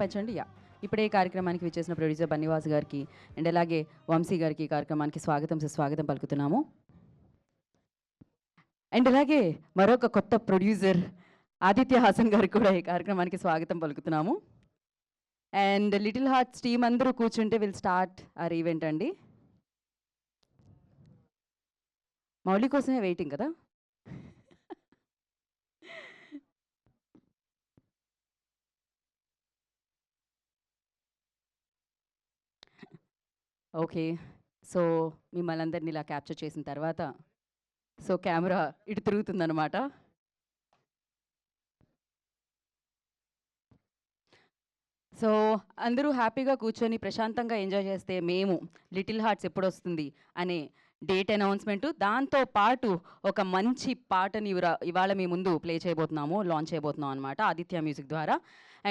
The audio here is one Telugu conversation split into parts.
పెంచండి. ఇప్పుడే ఈ కార్యక్రమానికి విచ్చేసిన ప్రొడ్యూసర్ బన్నివాస్ గారికి అండ్ అలాగే వంశీ గారికి ఈ కార్యక్రమానికి స్వాగతం పలుకుతున్నాము. అండ్ అలాగే మరొక కొత్త ప్రొడ్యూసర్ ఆదిత్య హాసన్ గారికి కూడా ఈ కార్యక్రమానికి స్వాగతం పలుకుతున్నాము. అండ్ లిటిల్ హార్ట్స్ టీమ్ అందరూ కూర్చుంటే విల్ స్టార్ట్ ఆర్ ఈవెంట్ అండి. మౌలి కోసమే వెయిటింగ్ కదా. ఓకే, సో మిమ్మల్ని అందరినీ ఇలా క్యాప్చర్ చేసిన తర్వాత సో కెమెరా ఇటు తిరుగుతుందన్నమాట. సో అందరూ హ్యాపీగా కూర్చొని ప్రశాంతంగా ఎంజాయ్ చేస్తే మేము లిటిల్ హార్ట్స్ ఎప్పుడు వస్తుంది అనే డేట్ అనౌన్స్మెంట్, దాంతో పాటు ఒక మంచి పాటని ఇవాళ మీ ముందు ప్లే చేయబోతున్నాము, లాంచ్ చేయబోతున్నాం అనమాట ఆదిత్య మ్యూజిక్ ద్వారా.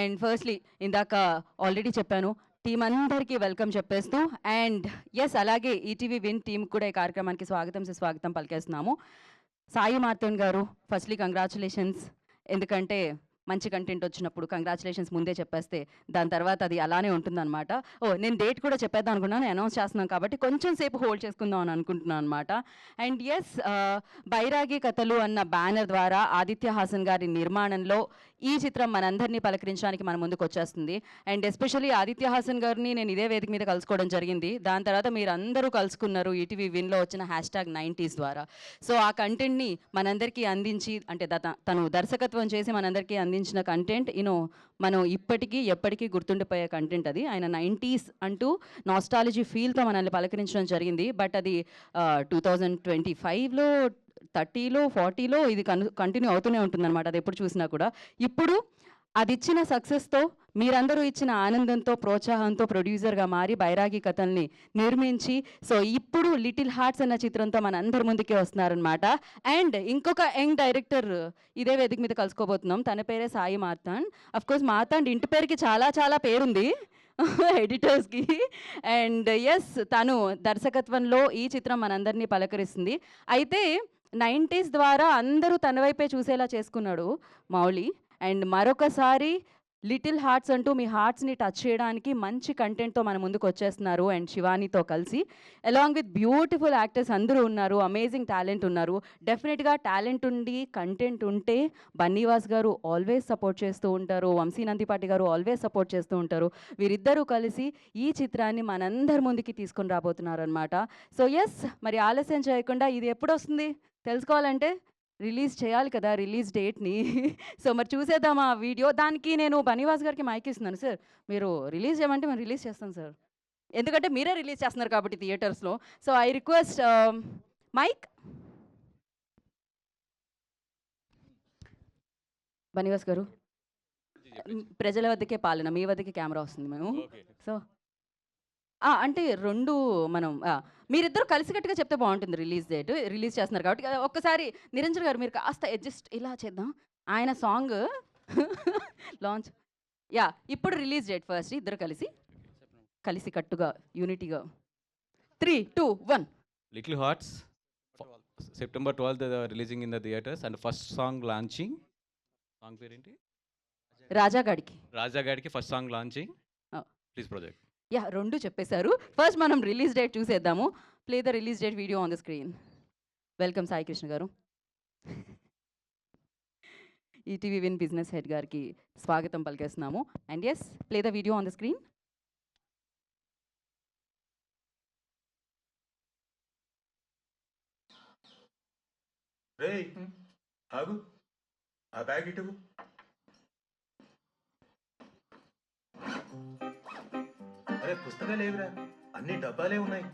అండ్ ఫస్ట్లీ ఇందాక ఆల్రెడీ చెప్పాను, టీం అందరికీ వెల్కమ్ చెప్పేస్తూ అండ్ ఎస్ అలాగే ఈటీవీ విన్ టీం కూడా ఈ కార్యక్రమానికి స్వాగతం పలికేస్తున్నాము. సాయి మార్తన్ గారు, ఫస్ట్లీ కంగ్రాచులేషన్స్, ఎందుకంటే మంచి కంటెంట్ వచ్చినప్పుడు కంగ్రాచులేషన్స్ ముందే చెప్పేస్తే దాని తర్వాత అది అలానే ఉంటుందన్నమాట. నేను డేట్ కూడా చెప్పేద్దాం అనుకున్నాను, అనౌన్స్ చేస్తున్నాను కాబట్టి కొంచెం సేపు హోల్డ్ చేసుకుందాం అని అనుకుంటున్నాను అనమాట. అండ్ ఎస్, బైరాగి కథలు అన్న బ్యానర్ ద్వారా ఆదిత్య హాసన్ గారి నిర్మాణంలో ఈ చిత్రం మనందరినీ పలకరించడానికి మన ముందుకు వచ్చేస్తుంది. అండ్ ఎస్పెషల్లీ ఆదిత్య హాసన్ గారిని నేను ఇదే వేదిక మీద కలుసుకోవడం జరిగింది. దాని తర్వాత మీరు అందరూ కలుసుకున్నారు ఈటీవీ విన్లో వచ్చిన #90s ద్వారా. సో ఆ కంటెంట్ని మనందరికీ అందించి, అంటే తను దర్శకత్వం చేసి మనందరికీ అందించిన కంటెంట్ మనం ఇప్పటికీ ఎప్పటికీ గుర్తుండిపోయే కంటెంట్ అది. ఆయన 90s అంటూ నాస్టాలజీ ఫీల్తో మనల్ని పలకరించడం జరిగింది. బట్ అది 2025లో 30లో 40లో ఇది కంటిన్యూ అవుతూనే ఉంటుందన్నమాట, అది ఎప్పుడు చూసినా కూడా. ఇప్పుడు అది ఇచ్చిన సక్సెస్తో, మీరందరూ ఇచ్చిన ఆనందంతో, ప్రోత్సాహంతో ప్రొడ్యూసర్గా మారి బైరాగి కథల్ని నిర్మించి సో ఇప్పుడు లిటిల్ హార్ట్స్ అన్న చిత్రంతో మన అందరి ముందుకే వస్తున్నారనమాట. అండ్ ఇంకొక యంగ్ డైరెక్టర్ ఇదే వేదిక మీద కలుసుకోబోతున్నాం, తన పేరే సాయి మార్తాండ్. అఫ్కోర్స్ మార్తాండ్ ఇంటి పేరుకి చాలా చాలా పేరుంది ఎడిటర్స్కి. అండ్ ఎస్, తను దర్శకత్వంలో ఈ చిత్రం మనందరినీ పలకరిస్తుంది. అయితే 90s ద్వారా అందరూ తన వైపే చూసేలా చేసుకున్నాడు మౌలి. అండ్ మరొకసారి లిటిల్ హార్ట్స్ అంటూ మీ హార్ట్స్ని టచ్ చేయడానికి మంచి కంటెంట్తో మన ముందుకు వచ్చేస్తున్నారు. అండ్ శివానీతో కలిసి అలాంగ్ విత్ బ్యూటిఫుల్ యాక్టర్స్ అందరూ ఉన్నారు, అమేజింగ్ టాలెంట్ ఉన్నారు. డెఫినెట్గా టాలెంట్ ఉండి కంటెంట్ ఉంటే బన్నీవాస్ గారు ఆల్వేస్ సపోర్ట్ చేస్తూ ఉంటారు, వంశీ నందిపాటి గారు ఆల్వేస్ సపోర్ట్ చేస్తూ ఉంటారు. వీరిద్దరూ కలిసి ఈ చిత్రాన్ని మనందరి ముందుకి తీసుకొని రాబోతున్నారు అనమాట. సో ఎస్, మరి ఆలస్యం చేయకుండా ఇది ఎప్పుడు వస్తుంది తెలుసుకోవాలంటే రిలీజ్ చేయాలి కదా, రిలీజ్ డేట్ని. సో మరి చూసేద్దాం ఆ వీడియో. దానికి నేను బన్నీవాస్ గారికి మైక్ ఇస్తున్నాను, సార్ మీరు రిలీజ్ చేయమంటే మేము రిలీజ్ చేస్తాం సార్, ఎందుకంటే మీరే రిలీజ్ చేస్తున్నారు కాబట్టి థియేటర్స్లో. So I request mic. Bunny Vas గారు, ప్రజల వద్దకే పాలన, మీ వద్దకే కెమెరా వస్తుంది మేము. సో అంటే రెండు మనం మీరిద్దరు కలిసికట్టుగా చెప్తే బాగుంటుంది. రిలీజ్ చేస్తున్నారు కాబట్టి ఒక్కసారి నిరంజన్ గారు మీరు కాస్త అడ్జస్ట్ ఇలా చేద్దాం. ఆయన సాంగ్ లాంచ్ ఇప్పుడు రిలీజ్ డేట్ ఫస్ట్ ఇద్దరు కలిసి కట్టుగా యూనిటీగా 3, 2, 1. Little Hearts, September 12th releasing in the theaters, and first song launching. Song పేరేంటి? రాజాగాడికి first song launching. Please project. రెండు చెప్పేశారు. ఫస్ట్ మనం రిలీజ్ డేట్ చూసేద్దాము. Play the release date video on the screen. Welcome Sai Krishna garu. ETV Win business head గారికి స్వాగతం పలికేస్తున్నాము. And yes, play the video on the screen. ఆగు, ఆ బ్యాగ్ ఇటు. అరే పుస్తకాలు ఏవిరా, అన్ని డబ్బాలే ఉన్నాయి.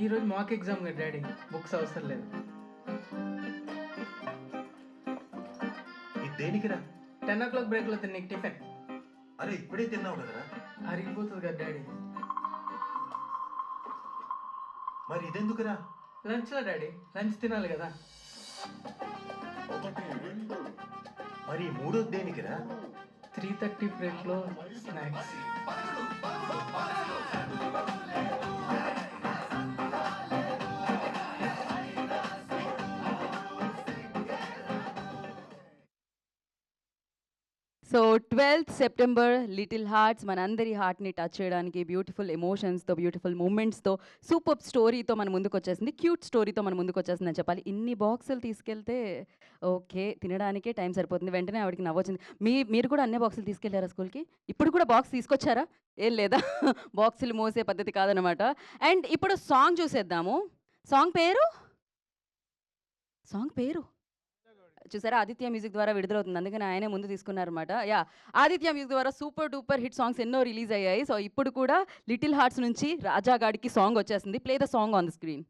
ఈరోజు మాక్ ఎగ్జామ్ కదా డాడీ, బుక్స్ అవసరం లేదు. ఇది దేనికిరా? 10 o'clock బ్రేక్లో తిన్నీకి టిఫిన్. అరే ఇప్పుడే తిన్నావు కదరా. అరిగిపోతుంది కదా డాడీ. మరి ఇదెందుకురా? లంచ్లో డాడీ, లంచ్ తినాలి కదా. మరి మూడోది దేనికిరా? 3:30 బ్రేక్లో snacks. So so 12th September little hearts మనందరి హార్ట్ని టచ్ చేయడానికి బ్యూటిఫుల్ ఎమోషన్స్తో బ్యూటిఫుల్ మూమెంట్స్తో సూపర్ స్టోరీతో మన ముందుకు వచ్చేసింది, క్యూట్ స్టోరీతో మన ముందుకు వచ్చేసింది అని చెప్పాలి. ఇన్ని బాక్సులు తీసుకెళ్తే ఓకే తినడానికే టైం సరిపోతుంది. వెంటనే ఆవిడకి నవ్వొచ్చింది. మీరు కూడా అన్ని బాక్సులు తీసుకెళ్లారా స్కూల్కి? ఇప్పుడు కూడా బాక్స్ తీసుకొచ్చారా? ఏం లేదా? బాక్సులు మోసే పద్ధతి కాదనమాట. అండ్ ఇప్పుడు సాంగ్ చూసేద్దాము. సాంగ్ పేరు చూసారా, ఆదిత్య మ్యూజిక్ ద్వారా విడుదలవుతుంది, అందుకని ఆయనే ముందు తీసుకున్నారన్నమాట. యా, ఆదిత్య మ్యూజిక్ ద్వారా సూపర్ డూపర్ హిట్ సాంగ్స్ ఎన్నో రిలీజ్ అయ్యాయి. సో ఇప్పుడు కూడా లిటిల్ హార్ట్స్ నుంచి రాజాగాడికి సాంగ్ వచ్చేసింది. Play the song on the screen.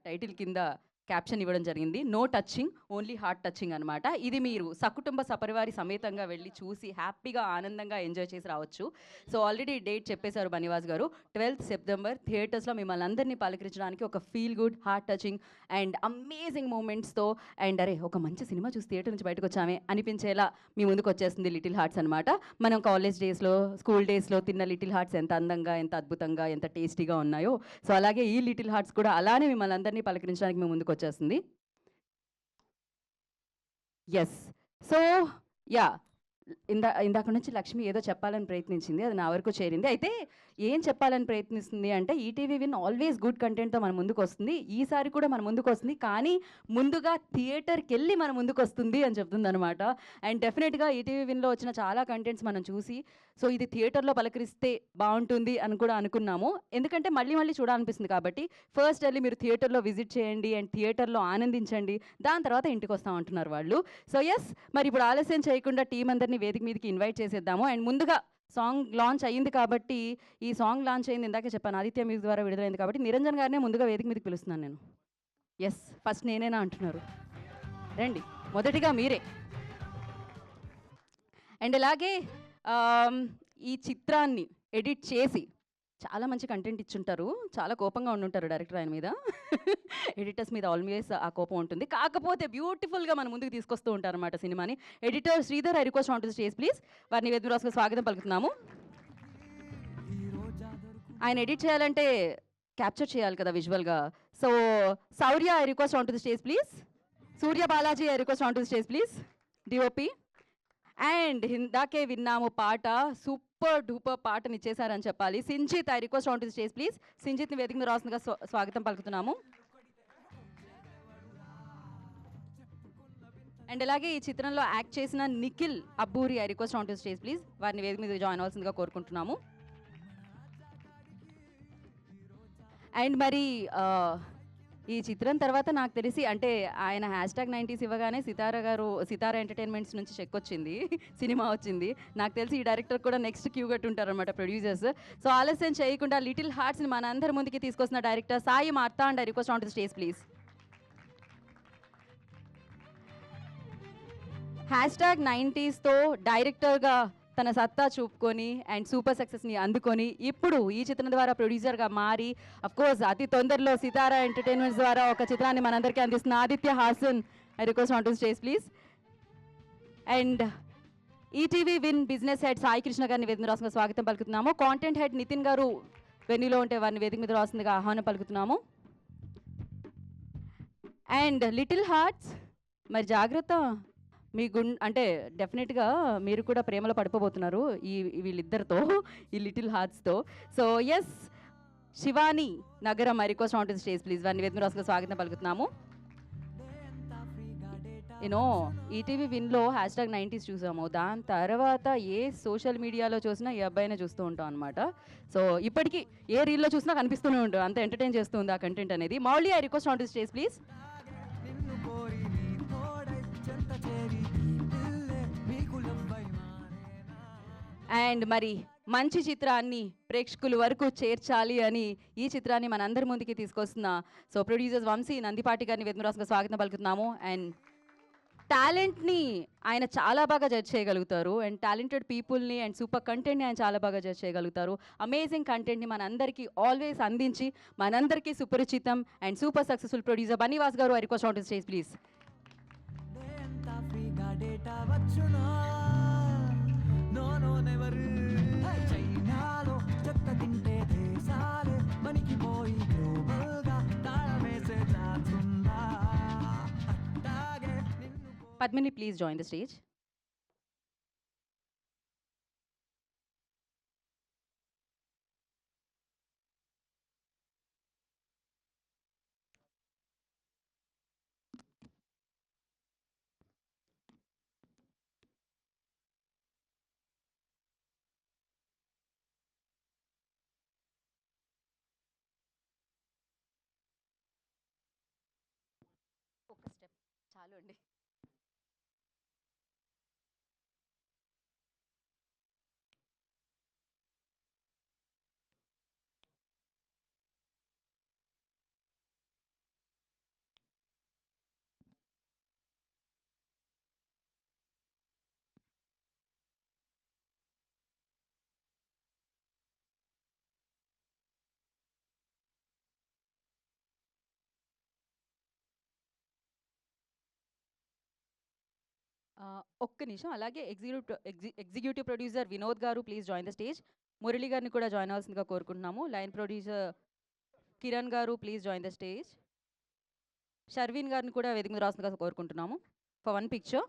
Title కింద క్యాప్షన్ ఇవ్వడం జరిగింది. No touching, only heart touching అనమాట. ఇది మీరు సకుటుంబ సపరివారి సమేతంగా వెళ్ళి చూసి హ్యాపీగా ఆనందంగా ఎంజాయ్ చేసి రావచ్చు. సో ఆల్రెడీ డేట్ చెప్పేశారు బనివాస్ గారు. 12th సెప్టెంబర్ థియేటర్స్లో మిమ్మల్ని అందరినీ పలకరించడానికి ఒక feel good, heart touching and amazing మూమెంట్స్తో అండ్ అరే ఒక మంచి సినిమా చూసి థియేటర్ నుంచి బయటకు వచ్చామే అనిపించేలా మీ ముందుకు వచ్చేస్తుంది లిటిల్ హార్ట్స్ అనమాట. మనం కాలేజ్ డేస్లో, స్కూల్ డేస్లో తిన్న లిటిల్ హార్ట్స్ ఎంత అందంగా, ఎంత అద్భుతంగా, ఎంత టేస్టీగా ఉన్నాయో, సో అలాగే ఈ లిటిల్ హార్ట్స్ కూడా అలానే మిమ్మల్ని అందరినీ పలకరించడానికి మేము ముందుకు వచ్చేస్తుంది. ఎస్. సో యా, ఇందాక నుంచి లక్ష్మి ఏదో చెప్పాలని ప్రయత్నించింది, అది నా వరకు చేరింది. అయితే ఏం చెప్పాలని ప్రయత్నిస్తుంది అంటే ఈటీవీ విన్ ఆల్వేస్ గుడ్ కంటెంట్తో మన ముందుకు వస్తుంది, ఈసారి కూడా మన ముందుకు వస్తుంది, కానీ ముందుగా థియేటర్కి వెళ్ళి మన ముందుకు వస్తుంది అని చెప్తుంది అనమాట. అండ్ డెఫినెట్గా ఈటీవీ విన్లో వచ్చిన చాలా కంటెంట్స్ మనం చూసి సో ఇది థియేటర్లో పలకరిస్తే బాగుంటుంది అని కూడా అనుకున్నాము, ఎందుకంటే మళ్ళీ మళ్ళీ చూడాలనిపిస్తుంది కాబట్టి. ఫస్ట్ వెళ్ళి మీరు థియేటర్లో విజిట్ చేయండి అండ్ థియేటర్లో ఆనందించండి, దాని తర్వాత ఇంటికి వస్తామంటున్నారు వాళ్ళు. సో ఎస్, మరి ఇప్పుడు ఆలస్యం చేయకుండా టీం అందరినీ వేదిక మీదకి ఇన్వైట్ చేసేద్దాము. అండ్ ముందుగా సాంగ్ లాంచ్ అయ్యింది కాబట్టి, ఈ సాంగ్ లాంచ్ అయింది ఇందాకే చెప్పాను ఆదిత్య మ్యూజిక్ ద్వారా విడుదలైంది కాబట్టి, నిరంజన్ గారినే ముందుగా వేదిక మీదకి పిలుస్తున్నాను నేను. ఎస్, ఫస్ట్ నేనేనా అంటున్నారు, రండి మొదటిగా మీరే. అండ్ అలాగే ఈ చిత్రాన్ని ఎడిట్ చేసి చాలా మంచి కంటెంట్ ఇచ్చుంటారు, చాలా కోపంగా ఉండుంటారు డైరెక్టర్ ఆయన మీద. ఎడిటర్స్ మీద ఆల్వేస్ ఆ కోపం ఉంటుంది, కాకపోతే బ్యూటిఫుల్గా మన ముందుకు తీసుకొస్తూ ఉంటారు అన్నమాట సినిమాని. Editor Sridhar, I request on to the stage please. వారిని వేదిక రాసుకు స్వాగతం పలుకుతున్నాము. ఆయన ఎడిట్ చేయాలంటే క్యాప్చర్ చేయాలి కదా విజువల్గా. So Shaurya, I request on to the stage please. Surya Balaji, I request on to the stage please. DOP. And ఇందాకే విన్నాము పాట, సూపర్ డూపర్ పాటని ఇచ్చేసారని చెప్పాలి. Sinjith, I request on to the stage please. సింజిత్ని వేదిక మీద రాస్తుందిగా స్వాగతం పలుకుతున్నాము. అండ్ అలాగే ఈ చిత్రంలో యాక్ట్ చేసిన Nikhil Abburi, I request on to the stage please. వారిని వేదిక మీద జాయిన్ అవ్వాల్సిందిగా కోరుకుంటున్నాము. అండ్ మరి ఈ చిత్రం తర్వాత నాకు తెలిసి అంటే ఆయన #90s ఇవ్వగానే సితారా ఎంటర్టైన్మెంట్స్ నుంచి చెక్ వచ్చింది, సినిమా వచ్చింది. నాకు తెలిసి ఈ డైరెక్టర్ కూడా నెక్స్ట్ క్యూ కట్టుంటారు అనమాట ప్రొడ్యూసర్స్. సో ఆలస్యం చేయకుండా లిటిల్ హార్ట్స్ని మన అందరి ముందుకి తీసుకొస్తున్న director Sai Martha and I request on to the stage please. #90sతో డైరెక్టర్గా తన సత్తా చూపుకొని అండ్ సూపర్ సక్సెస్ని అందుకొని ఇప్పుడు ఈ చిత్రం ద్వారా ప్రొడ్యూసర్గా మారి అఫ్కోర్స్ అతి తొందరలో సితారా ఎంటర్టైన్మెంట్స్ ద్వారా ఒక చిత్రాన్ని మనందరికీ అందిస్తున్న Aditya Haasan, I request on to stage please. And ETV Win business head Sai Krishna గారిని వేదిక మీద రాస్తుందిగా స్వాగతం పలుకుతున్నాము. కాంటెంట్ హెడ్ నితిన్ గారు వెన్యూలో ఉంటే వారిని వేదిక మీద రాస్తుందిగా ఆహ్వానం పలుకుతున్నాము. అండ్ లిటిల్ హార్ట్స్, మరి జాగ్రత్త, మీ అంటే డెఫినెట్గా మీరు కూడా ప్రేమలో పడిపోబోతున్నారు వీళ్ళిద్దరితో, ఈ లిటిల్ హార్ట్స్తో. సో ఎస్, శివాని నగరం, I request on to the stage please. వారిని వేదిక రాసుగా స్వాగతం పలుకుతున్నాము. యూనో ఈటీవీ విన్లో #90s చూసాము, దాని తర్వాత ఏ సోషల్ మీడియాలో చూసినా ఈ అబ్బాయినే చూస్తూ ఉంటాం అనమాట. సో ఇప్పటికీ ఏ రీల్లో చూసినా కనిపిస్తూనే ఉంటాం, అంత ఎంటర్టైన్ చేస్తుంది ఆ కంటెంట్ అనేది. Mouli, I request on to the stage please. And మరి మంచి చిత్రాన్ని ప్రేక్షకుల వరకు చేర్చాలి అని ఈ చిత్రాన్ని మనందరి ముందుకి తీసుకొస్తున్న సో ప్రొడ్యూసర్స్ వంశీ నందిపాటి గారిని వేదిక స్వాగతం పలుకుతున్నాము. అండ్ టాలెంట్ని ఆయన చాలా బాగా జడ్జ్ చేయగలుగుతారు, అండ్ టాలెంటెడ్ పీపుల్ని అండ్ సూపర్ కంటెంట్ని ఆయన చాలా బాగా జడ్జ్ చేయగలుగుతారు. అమేజింగ్ కంటెంట్ని మనందరికీ ఆల్వేస్ అందించి మనందరికీ సుపరిచితం and super successful producer Banivas garu, I request on to stage please. Padmini, please join the stage. ఒక స్టెప్ చాలు అండి. ఒక్క నిమిషం. అలాగే executive producer Vinod garu please join the stage. Murali గారిని కూడా జాయిన్ అవ్వాల్సిందిగా కోరుకుంటున్నాము. Line producer Kiran garu please join the stage. Sharveen గారిని కూడా వేదిక మీద రావాల్సిందిగా కోరుకుంటున్నాము ఫర్ వన్ పిక్చర్.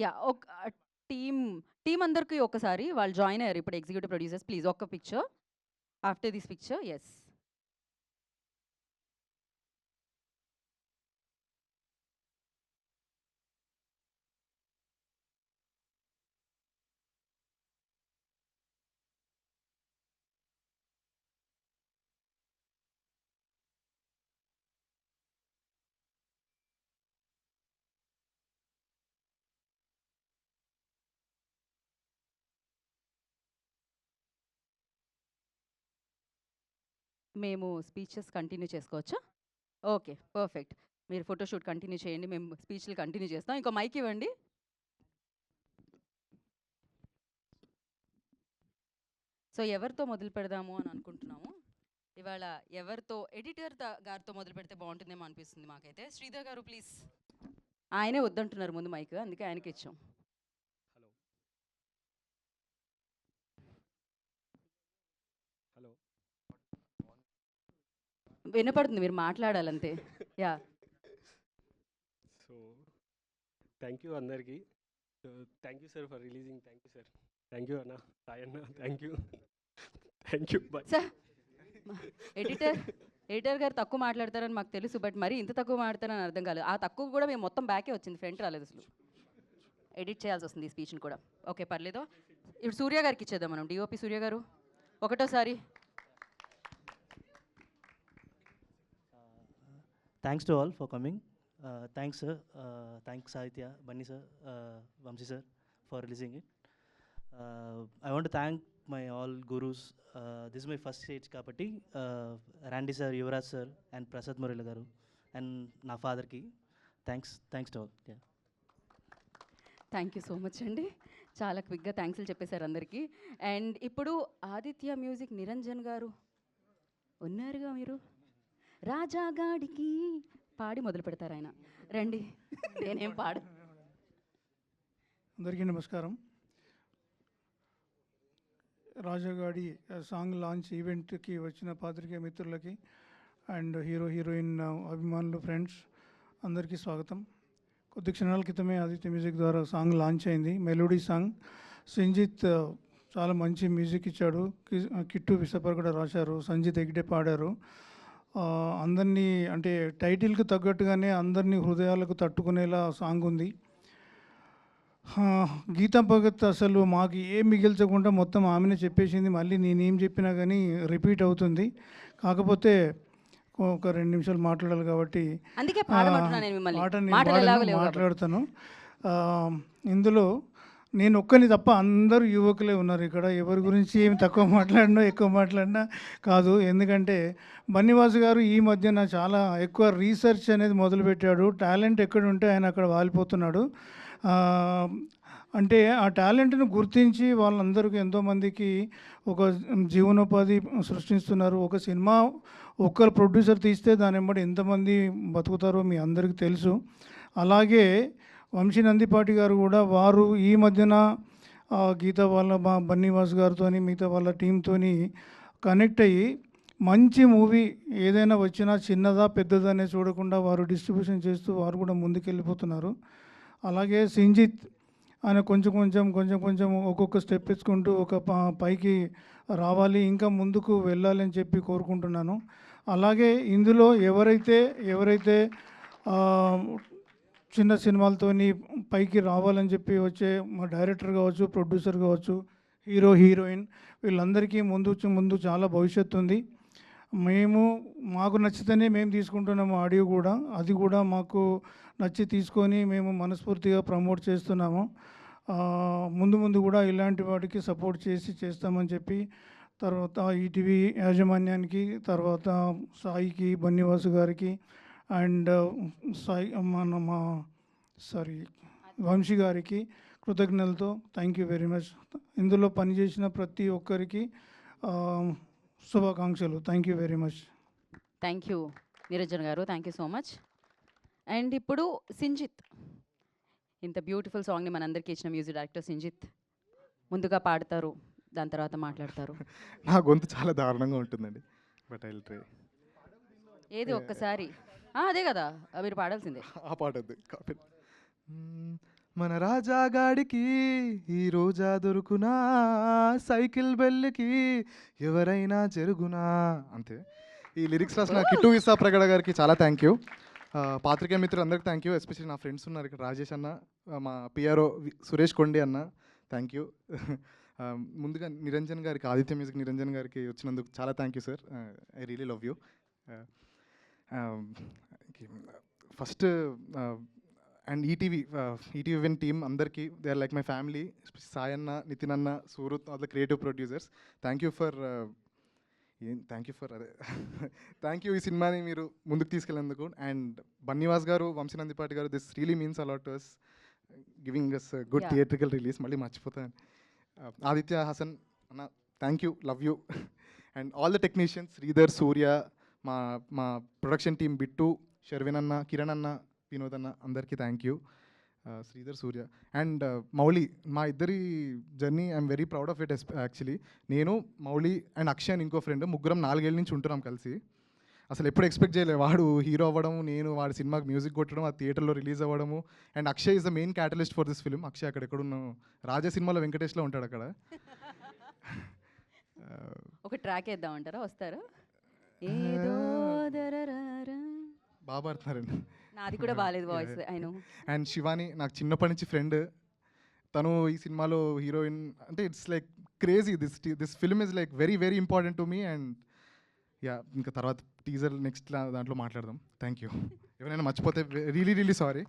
యా ఒక టీమ్ అందరికీ ఒకసారి వాళ్ళు జాయిన్ అయ్యారు ఇప్పుడు ఎగ్జిక్యూటివ్ ప్రొడ్యూసర్స్ ప్లీజ్ ఒక్క picture after this picture. Yes మేము స్పీచెస్ కంటిన్యూ చేసుకోవచ్చా? Okay perfect. మీరు ఫోటోషూట్ కంటిన్యూ చేయండి, మేము స్పీచ్లు కంటిన్యూ చేస్తాం. ఇంకో మైక్ ఇవ్వండి. సో ఎవరితో మొదలు పెడదాము అని అనుకుంటున్నాము ఇవాళ. ఎవరితో ఎడిటర్ గారితో మొదలు పెడితే బాగుంటుందేమో అనిపిస్తుంది మాకైతే. శ్రీధర్ గారు ప్లీజ్. ఆయనే వద్దంటున్నారు ముందు మైక్, అందుకే ఆయనకి ఇచ్చాం. హలో వినపడుతుంది, మీరు మాట్లాడాలంతే. యా సో థ్యాంక్ యూ అందరికీ. Thank you sir for releasing. Thank you sir. Thank you అన్న, సాయి అన్న, thank you. Thank you. Bye sir. Editor గారు తక్కువ మాట్లాడతారని మాకు తెలుసు, బట్ మరి ఇంత తక్కువ మాట్లాడతారని అర్థం కాలేదు. ఆ తక్కువ కూడా మేము మొత్తం బ్యాకే వచ్చింది, ఫ్రంట్ రాలేదు అసలు. ఎడిట్ చేయాల్సి వస్తుంది ఈ స్పీచ్ని కూడా. ఓకే పర్లేదు. ఇప్పుడు సూర్య గారికి ఇచ్చేద్దాం మనం. డిఓపి సూర్య గారు ఒకటోసారి. Thanks to all for coming. Thanks sir. Thanks Sahitya, Bunny sir, Vamsi sir for releasing it. I want to thank my all gurus. This is my first stage kabatti. Randy sir, Yuvraj sir and Prasad Murali garu and na father ki. Thanks to all. Yeah. Thank you so much అండి. చాలా క్విక్గా థ్యాంక్స్లు చెప్పేశారు అందరికీ. అండ్ ఇప్పుడు ఆదిత్య మ్యూజిక్ నిరంజన్ గారు ఉన్నారుగా, మీరు రాజాగాడికి పాడి మొదలు పెడతారు ఆయన. రండి. నేనేం పాడు. అందరికీ నమస్కారం. రాజాగాడి సాంగ్ లాంచ్ ఈవెంట్కి వచ్చిన పాత్రికేయ మిత్రులకి అండ్ హీరోయిన్ అభిమానులు, ఫ్రెండ్స్ అందరికీ స్వాగతం. కొద్ది క్షణాల క్రితమే ఆదిత్య మ్యూజిక్ ద్వారా సాంగ్ లాంచ్ అయింది. Melody song. సంజిత్ చాలా మంచి మ్యూజిక్ ఇచ్చాడు. కిట్టు విసపర్ కూడా రాశారు. సంజిత్ ఎగ్డే పాడారు. అందరినీ అంటే టైటిల్కి తగ్గట్టుగానే అందరినీ హృదయాలకు తట్టుకునేలా సాంగ్ ఉంది. గీతా భగత్ అసలు మాకు ఏం మిగిల్చకుండా మొత్తం ఆమెనే చెప్పేసింది. మళ్ళీ నేనేం చెప్పినా కానీ రిపీట్ అవుతుంది. కాకపోతే ఒక 2 నిమిషాలు మాట్లాడాలి కాబట్టి అందుకే పాడమంటున్నాను నేను మిమ్మల్ని. పాట మాటలు ఎలాగో లేవు కాబట్టి. మాట్లాడతాను. ఇందులో నేను ఒక్కని తప్ప అందరూ యువకులే ఉన్నారు ఇక్కడ. ఎవరి గురించి ఏమి తక్కువ మాట్లాడినా ఎక్కువ మాట్లాడినా కాదు. ఎందుకంటే బన్నీవాసు గారు ఈ మధ్యన చాలా ఎక్కువ రీసెర్చ్ అనేది మొదలుపెట్టాడు. టాలెంట్ ఎక్కడ ఉంటే ఆయన అక్కడ వాలిపోతున్నాడు. ఆ, అంటే ఆ టాలెంట్ని గుర్తించి వాళ్ళందరికీ ఎంతోమందికి ఒక జీవనోపాధి సృష్టిస్తున్నారు. ఒక సినిమా ఒక్క ప్రొడ్యూసర్ తీస్తే దాని వెంబడి ఎంతమంది బతుకుతారో మీ అందరికీ తెలుసు. అలాగే వంశీ నందిపాటి గారు కూడా వారు ఈ మధ్యన గీత వాళ్ళ మా బన్నీవాస్ గారితో మిగతా వాళ్ళ టీంతో కనెక్ట్ అయ్యి మంచి మూవీ ఏదైనా వచ్చినా చిన్నదా పెద్దదనే చూడకుండా వారు డిస్ట్రిబ్యూషన్ చేస్తూ వారు కూడా ముందుకెళ్ళిపోతున్నారు. అలాగే సింజిత్ ఆయన కొంచెం ఒక్కొక్క స్టెప్ ఇచ్చుకుంటూ ఒక పైకి రావాలి, ఇంకా ముందుకు వెళ్ళాలి అని చెప్పి కోరుకుంటున్నాను. అలాగే ఇందులో ఎవరైతే ఆ, చిన్న సినిమాలతోని పైకి రావాలని చెప్పి వచ్చే మా డైరెక్టర్ కావచ్చు, ప్రొడ్యూసర్ కావచ్చు, హీరో హీరోయిన్ వీళ్ళందరికీ ముందు చాలా భవిష్యత్తు ఉంది. మాకు నచ్చితేనే మేము తీసుకుంటున్నాము ఆడియో కూడా, అది కూడా మాకు నచ్చి తీసుకొని మేము మనస్ఫూర్తిగా ప్రమోట్ చేస్తున్నాము. ముందు కూడా ఇలాంటి వాటికి సపోర్ట్ చేస్తామని చెప్పి, తర్వాత ఈటీవీ యాజమాన్యానికి, తర్వాత సాయికి, బన్నీవాసు గారికి అండ్ వంశీ గారికి కృతజ్ఞతలతో థ్యాంక్ యూ వెరీ మచ్. ఇందులో పనిచేసిన ప్రతి ఒక్కరికి శుభాకాంక్షలు. Thank you very much. Thank you Niranjan garu, thank you so much. And ఇప్పుడు సింజిత్, ఇంత బ్యూటిఫుల్ సాంగ్ని మనందరికీ ఇచ్చిన మ్యూజిక్ డైరెక్టర్ సింజిత్ ముందుగా పాడతారు, దాని తర్వాత మాట్లాడతారు. నా గొంతు చాలా దారుణంగా ఉంటుందండి, బట్ ఐ విల్ ట్రై. ఏది ఒక్కసారి అదే కదా మీరు పాడాల్సిందే. ఆ పాట వద్దు. మన రాజాగాడికి ఈ రోజా దొరుకునా, సైకిల్ బెల్లికి ఎవరైనా జరుగునా, అంతే. ఈ లిరిక్స్ రాసిన కిట్టు విసా ప్రగడ గారికి చాలా థ్యాంక్ యూ. పాత్రికేయ మిత్రులందరికీ థ్యాంక్ యూ. ఎస్పెషల్లీ నా ఫ్రెండ్స్ ఉన్నారు ఇక్కడ, రాజేష్ అన్న, మా పిఆర్ఓ సురేష్ కొండి అన్న, థ్యాంక్ యూ. ముందుగా నిరంజన్ గారికి, ఆదిత్య మ్యూజిక్ నిరంజన్ గారికి వచ్చినందుకు చాలా thank you sir. I really love you. First and ETV Win team అందరికీ, they are like my family. Sai అన్న, నితిన్ అన్న, Surat, all the creative producers, thank you for అదే థ్యాంక్ యూ ఈ సినిమాని మీరు ముందుకు తీసుకెళ్ళేందుకు. అండ్ బన్నీవాస్ గారు, Vamsi Nandipati garu, this really means a lot to us, giving us good theatrical release. మళ్ళీ మర్చిపోతాను. ఆదిత్య హాసన్ అన్న, thank you, love you. And all the technicians, Sridhar, Surya, మా ప్రొడక్షన్ టీమ్, బిట్టు, షర్విన్ అన్న, కిరణ్ అన్న, వినోద్ అన్న, అందరికీ thank you. Sridhar, Surya and Mouli, మా ఇద్దరి journey I'm very proud of it. Actually నేను, మౌలి అండ్ అక్షయ్ ఇంకో ఫ్రెండ్, ముగ్గురం 4 ఏళ్ళ నుంచి ఉంటున్నాం కలిసి. అసలు ఎప్పుడు ఎక్స్పెక్ట్ చేయలేదు వాడు హీరో అవ్వడం, నేను వాడి సినిమాకి మ్యూజిక్ కొట్టడం, ఆ థియేటర్లో రిలీజ్ అవ్వడము. And Akshay is the main catalyst for this film. Akshay అక్కడ ఎక్కడున్నా రాజా సినిమాలో వెంకటేష్లో ఉంటాడు అక్కడ. ఒక ట్రాక్ వేద్దామంటారా, వస్తారా? ఏదో దరరరా. బాగా పాడుతున్నారండి. నాది కూడా బాగాలేదు వాయిస్, అయినా. అండ్ శివాని నాకు చిన్నప్పటి నుంచి ఫ్రెండ్, తను ఈ సినిమాలో హీరోయిన్. అంటే it's like crazy, this film is like very very important to me. And yeah, ఇంకా తర్వాత టీజర్ నెక్స్ట్ దాంట్లో మాట్లాడదాం. థ్యాంక్ యూ. ఎవరైనా మర్చిపోతే really sorry.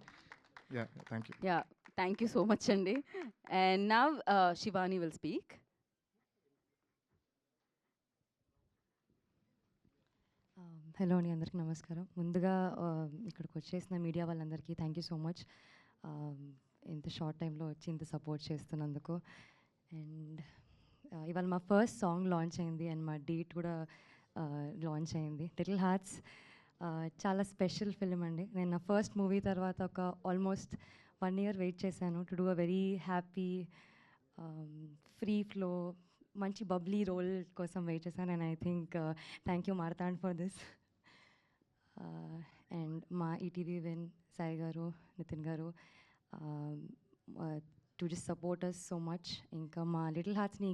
Yeah, thank you. Yeah, thank you so much అండి. And now Shivani will speak. Hello అండి, అందరికీ నమస్కారం. ముందుగా ఇక్కడికి వచ్చేసిన మీడియా వాళ్ళందరికీ థ్యాంక్ యూ సో మచ్. ఇంత షార్ట్ టైంలో వచ్చి ఇంత సపోర్ట్ చేస్తున్నందుకు. అండ్ ఇవాళ మా ఫస్ట్ సాంగ్ లాంచ్ అయింది అండ్ మా డేట్ కూడా లాంచ్ అయింది. లిటిల్ హార్ట్స్ చాలా స్పెషల్ ఫిలిం అండి. నేను నా ఫస్ట్ మూవీ తర్వాత ఒక ఆల్మోస్ట్ 1 year వెయిట్ చేశాను to do a very happy free flow మంచి బబ్లీ రోల్ కోసం వెయిట్ చేశాను. And I think thank you Marthand for this. And మా ఈటీవీ విన్ సాయి గారు, నితిన్ గారు to just support us so much. ఇంకా మా లిటిల్ హార్ట్స్ని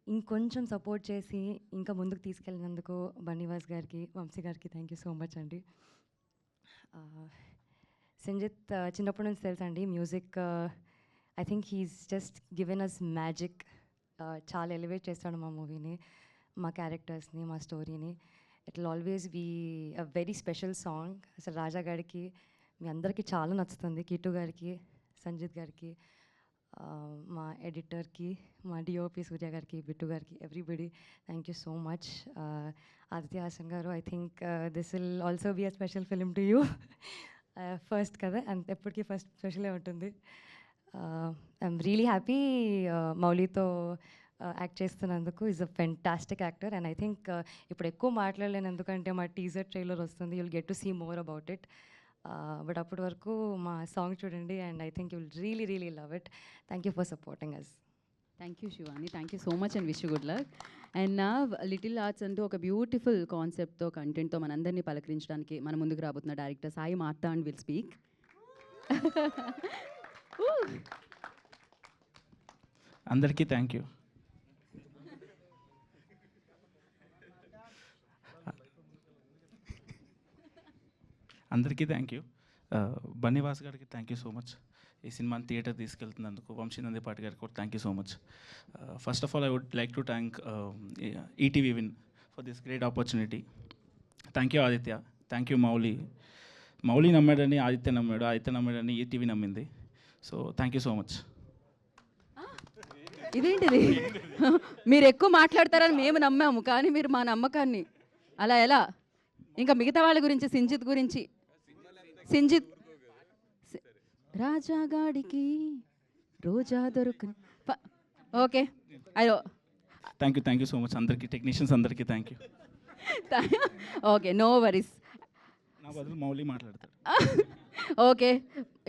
ఇంకొంచెం సపోర్ట్ చేసి ఇంకా ముందుకు తీసుకెళ్ళినందుకు బన్నీవాస్ గారికి, వంశీ గారికి థ్యాంక్ యూ సో మచ్ అండి. సింజిత్ చిన్నప్పటి నుంచి తెలుసండి music. I think he's just given us magic. చాలా ఎలివేట్ చేస్తాడు మా మూవీని, మా క్యారెక్టర్స్ని, మా స్టోరీని. It will always be a very special song. అసలు రాజా గారికి మీ అందరికీ చాలా నచ్చుతుంది, కిట్టు గారికి, సంజిత్ గారికి, మా ఎడిటర్కి, మా డిఓపి సూర్య గారికి, బిట్టు గారికి, everybody thank you so much. Aditya Hasan garu, I think this will also be a special film to you. First కదా, అండ్ ఎప్పటికీ ఫస్ట్ స్పెషలే ఉంటుంది. ఐఎమ్ రియలీ హ్యాపీ మౌలితో యాక్ట్ చేస్తున్నందుకు. Is a fantastic actor and I think ఇప్పుడు ఎక్కువ మాట్లాడలేను, ఎందుకంటే మా టీజర్ ట్రైలర్ వస్తుంది. You'll get to see more about it. But అప్పటి వరకు మా సాంగ్ చూడండి and I think you will really really love it. Thank you for supporting us. Thank you Shivani, thank you so much and wish good luck. And నా లిటిల్ ఆర్ట్స్ అంటూ ఒక బ్యూటిఫుల్ కాన్సెప్ట్తో, కంటెంట్తో మనందరినీ పలకరించడానికి మన ముందుకు రాబోతున్న director Sai Martha and will speak. అందరికీ థ్యాంక్ యూ. అందరికీ థ్యాంక్ యూ. బన్నీవాస్ గారికి థ్యాంక్ యూ సో మచ్. ఈ సినిమాని థియేటర్ తీసుకెళ్తున్నందుకు. వంశీనందిపాటి గారికి కూడా thank you so much. First of all I would like to thank ETV Win for this great opportunity. Thank you Aditya, thank you Mouli. Mouli నమ్మాడని ఆదిత్య నమ్మాడు, ఆదిత్య నమ్మాడని ఈటీవీ నమ్మింది. So thank you so much. ఇదేంటిది? మీరు ఎక్కువ మాట్లాడతారని మేము నమ్మాము, కానీ మీరు మా నమ్మకాన్ని అలా ఎలా? ఇంకా మిగతా వాళ్ళ గురించి, సింజిత్ గురించి, సింజిత్ రాజాగాడికి రోజా దొరుకు. ఓకే, అయ్యో థ్యాంక్ యూ సో మచ్ అందరికీ, టెక్నీషియన్స్ అందరికీ thank you. Okay, no worries. నా బదులు మౌలి మాట్లాడతారు. ఓకే,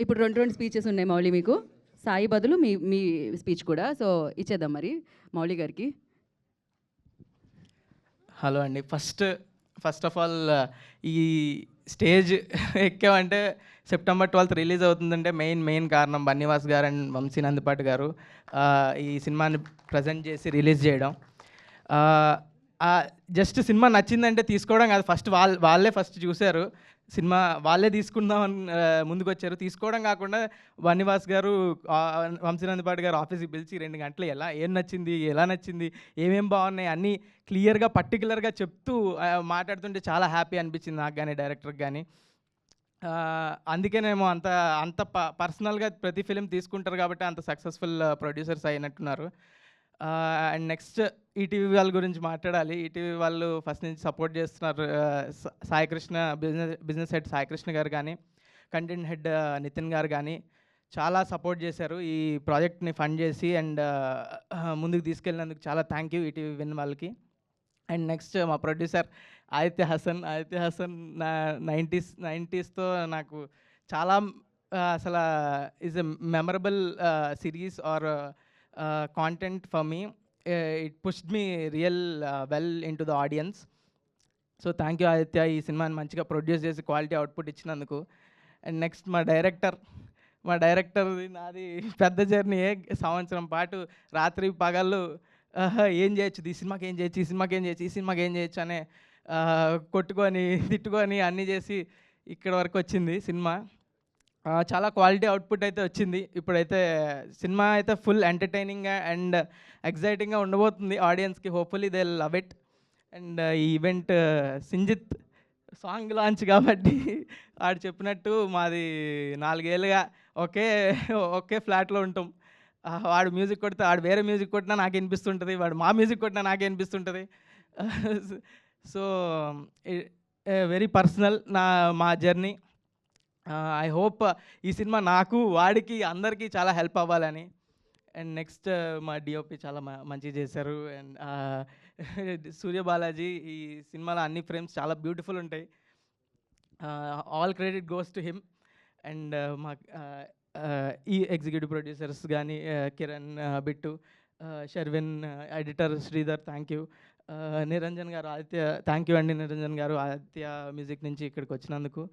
ఇప్పుడు రెండు స్పీచెస్ ఉన్నాయి మౌలి మీకు. సాయి బదులు మీ స్పీచ్ కూడా, సో ఇచ్చేద్దాం మరి మౌలి గారికి. హలో అండి. ఫస్ట్ ఆఫ్ ఆల్ ఈ స్టేజ్ ఎక్కామంటే సెప్టెంబర్ 12th రిలీజ్ అవుతుందంటే మెయిన్ కారణం బన్నీవాస్ గారు అండ్ వంశీనందిపాటి గారు ఈ సినిమాని ప్రజెంట్ చేసి రిలీజ్ చేయడం. జస్ట్ సినిమా నచ్చిందంటే తీసుకోవడం కాదు, ఫస్ట్ వాళ్ళే ఫస్ట్ చూశారు సినిమా, వాళ్ళే తీసుకుందామని ముందుకు వచ్చారు. తీసుకోవడం కాకుండా బన్నీవాస్ గారు, వంశీనందిపాటి గారు ఆఫీస్కి పిలిచి 2 గంటలు ఏం నచ్చింది, ఎలా నచ్చింది, ఏమేం బాగున్నాయి అన్నీ క్లియర్గా పర్టికులర్గా చెప్తూ మాట్లాడుతుంటే చాలా హ్యాపీ అనిపించింది నాకు కానీ, డైరెక్టర్కి కానీ. అందుకేనేమో అంత పర్సనల్గా ప్రతి ఫిలిం తీసుకుంటారు కాబట్టి అంత సక్సెస్ఫుల్ ప్రొడ్యూసర్స్ అయినట్టున్నారు. అండ్ నెక్స్ట్ ఈటీవీ వాళ్ళ గురించి మాట్లాడాలి. ఈటీవీ వాళ్ళు ఫస్ట్ నుంచి సపోర్ట్ చేస్తున్నారు. సాయికృష్ణ బిజినెస్ హెడ్ సాయికృష్ణ గారు కానీ, కంటెంట్ హెడ్ నితిన్ గారు కానీ చాలా సపోర్ట్ చేశారు ఈ ప్రాజెక్ట్ని ఫండ్ చేసి అండ్ ముందుకు తీసుకెళ్ళినందుకు చాలా థ్యాంక్ యూ ఈటీవీ విన్ వాళ్ళకి. అండ్ నెక్స్ట్ మా ప్రొడ్యూసర్ ఆదిత్య హాసన్ నా 90sతో నాకు చాలా అసలు is a memorable series or content for me. It pushed me real well into the audience. So thank you Aditya, ఈ సినిమాని మంచిగా ప్రొడ్యూస్ చేసి క్వాలిటీ అవుట్పుట్ ఇచ్చినందుకు. అండ్ నెక్స్ట్ మా డైరెక్టర్ నాది పెద్ద జర్నీ. సంవత్సరం పాటు రాత్రి పగళ్ళు ఏం చేయొచ్చు, ఈ సినిమాకి ఏం చేయొచ్చు, ఈ సినిమాకి ఏం చేయొచ్చు అనే కొట్టుకొని తిట్టుకొని అన్నీ చేసి ఇక్కడ వరకు వచ్చింది సినిమా. చాలా క్వాలిటీ అవుట్పుట్ అయితే వచ్చింది. ఇప్పుడైతే సినిమా అయితే ఫుల్ ఎంటర్టైనింగ్గా అండ్ ఎగ్జైటింగ్గా ఉండబోతుంది ఆడియన్స్కి. Hopefully they love it. And ఈ ఈవెంట్ సింజిత్ సాంగ్ లాంచ్ కాబట్టి ఆడు చెప్పినట్టు మాది 4 ఏళ్ళుగా ఒకే ఫ్లాట్లో ఉంటాం. వాడు మ్యూజిక్ కొడితే వాడు వేరే మ్యూజిక్ కొట్టినా నాకు వినిపిస్తుంటుంది, వాడు మా మ్యూజిక్ కొట్టినా నాకే వినిపిస్తుంటుంది. సో వెరీ పర్సనల్ మా జర్నీ. ఐ హోప్ ఈ సినిమా నాకు, వాడికి, అందరికీ చాలా హెల్ప్ అవ్వాలని. అండ్ నెక్స్ట్ మా డిఓపి చాలా మంచిగా చేశారు. అండ్ సూర్య బాలాజీ ఈ సినిమాలో అన్ని ఫ్రేమ్స్ చాలా బ్యూటిఫుల్ ఉంటాయి. All credit goes to him. And మా ఈ ఎగ్జిక్యూటివ్ ప్రొడ్యూసర్స్ కానీ Kiran, Bittu, Sharvin, editor Sridhar, thank you. Niranjan గారు, ఆదిత్య థ్యాంక్ యూ అండి. నిరంజన్ గారు ఆదిత్య మ్యూజిక్ నుంచి ఇక్కడికి వచ్చినందుకు.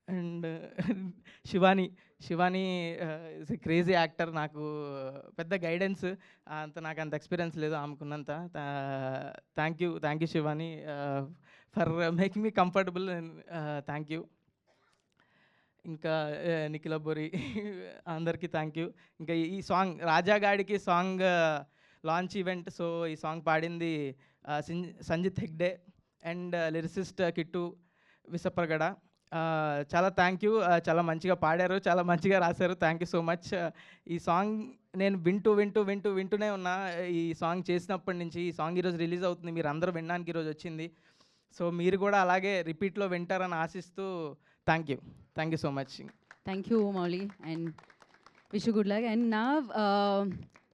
And Shivani is a crazy actor. నాకు పెద్ద గైడెన్స్ నాకు అంత ఎక్స్పీరియన్స్ లేదు ఆమెకున్నంత. Thank you Shivani for making me comfortable. Thank you. ఇంకా నిఖిల బోరి అందరికీ థ్యాంక్ యూ. ఇంకా ఈ సాంగ్ రాజాగాడికి సాంగ్ లాంచ్ ఈవెంట్. సో ఈ సాంగ్ పాడింది సంజిత్ హెగ్డే అండ్ లిరిసిస్ట్ కిట్టు విసప్రగడ. చాలా థ్యాంక్ యూ. చాలా మంచిగా పాడారు, చాలా మంచిగా రాశారు. Thank you so much. ఈ సాంగ్ నేను వింటూనే ఉన్నా. ఈ సాంగ్ చేసినప్పటి నుంచి. ఈ సాంగ్ ఈరోజు రిలీజ్ అవుతుంది, మీరు అందరూ వినడానికి ఈరోజు వచ్చింది. సో మీరు కూడా అలాగే రిపీట్లో వింటారని ఆశిస్తూ thank you so much. Thank you Mouli and wish good luck. And నా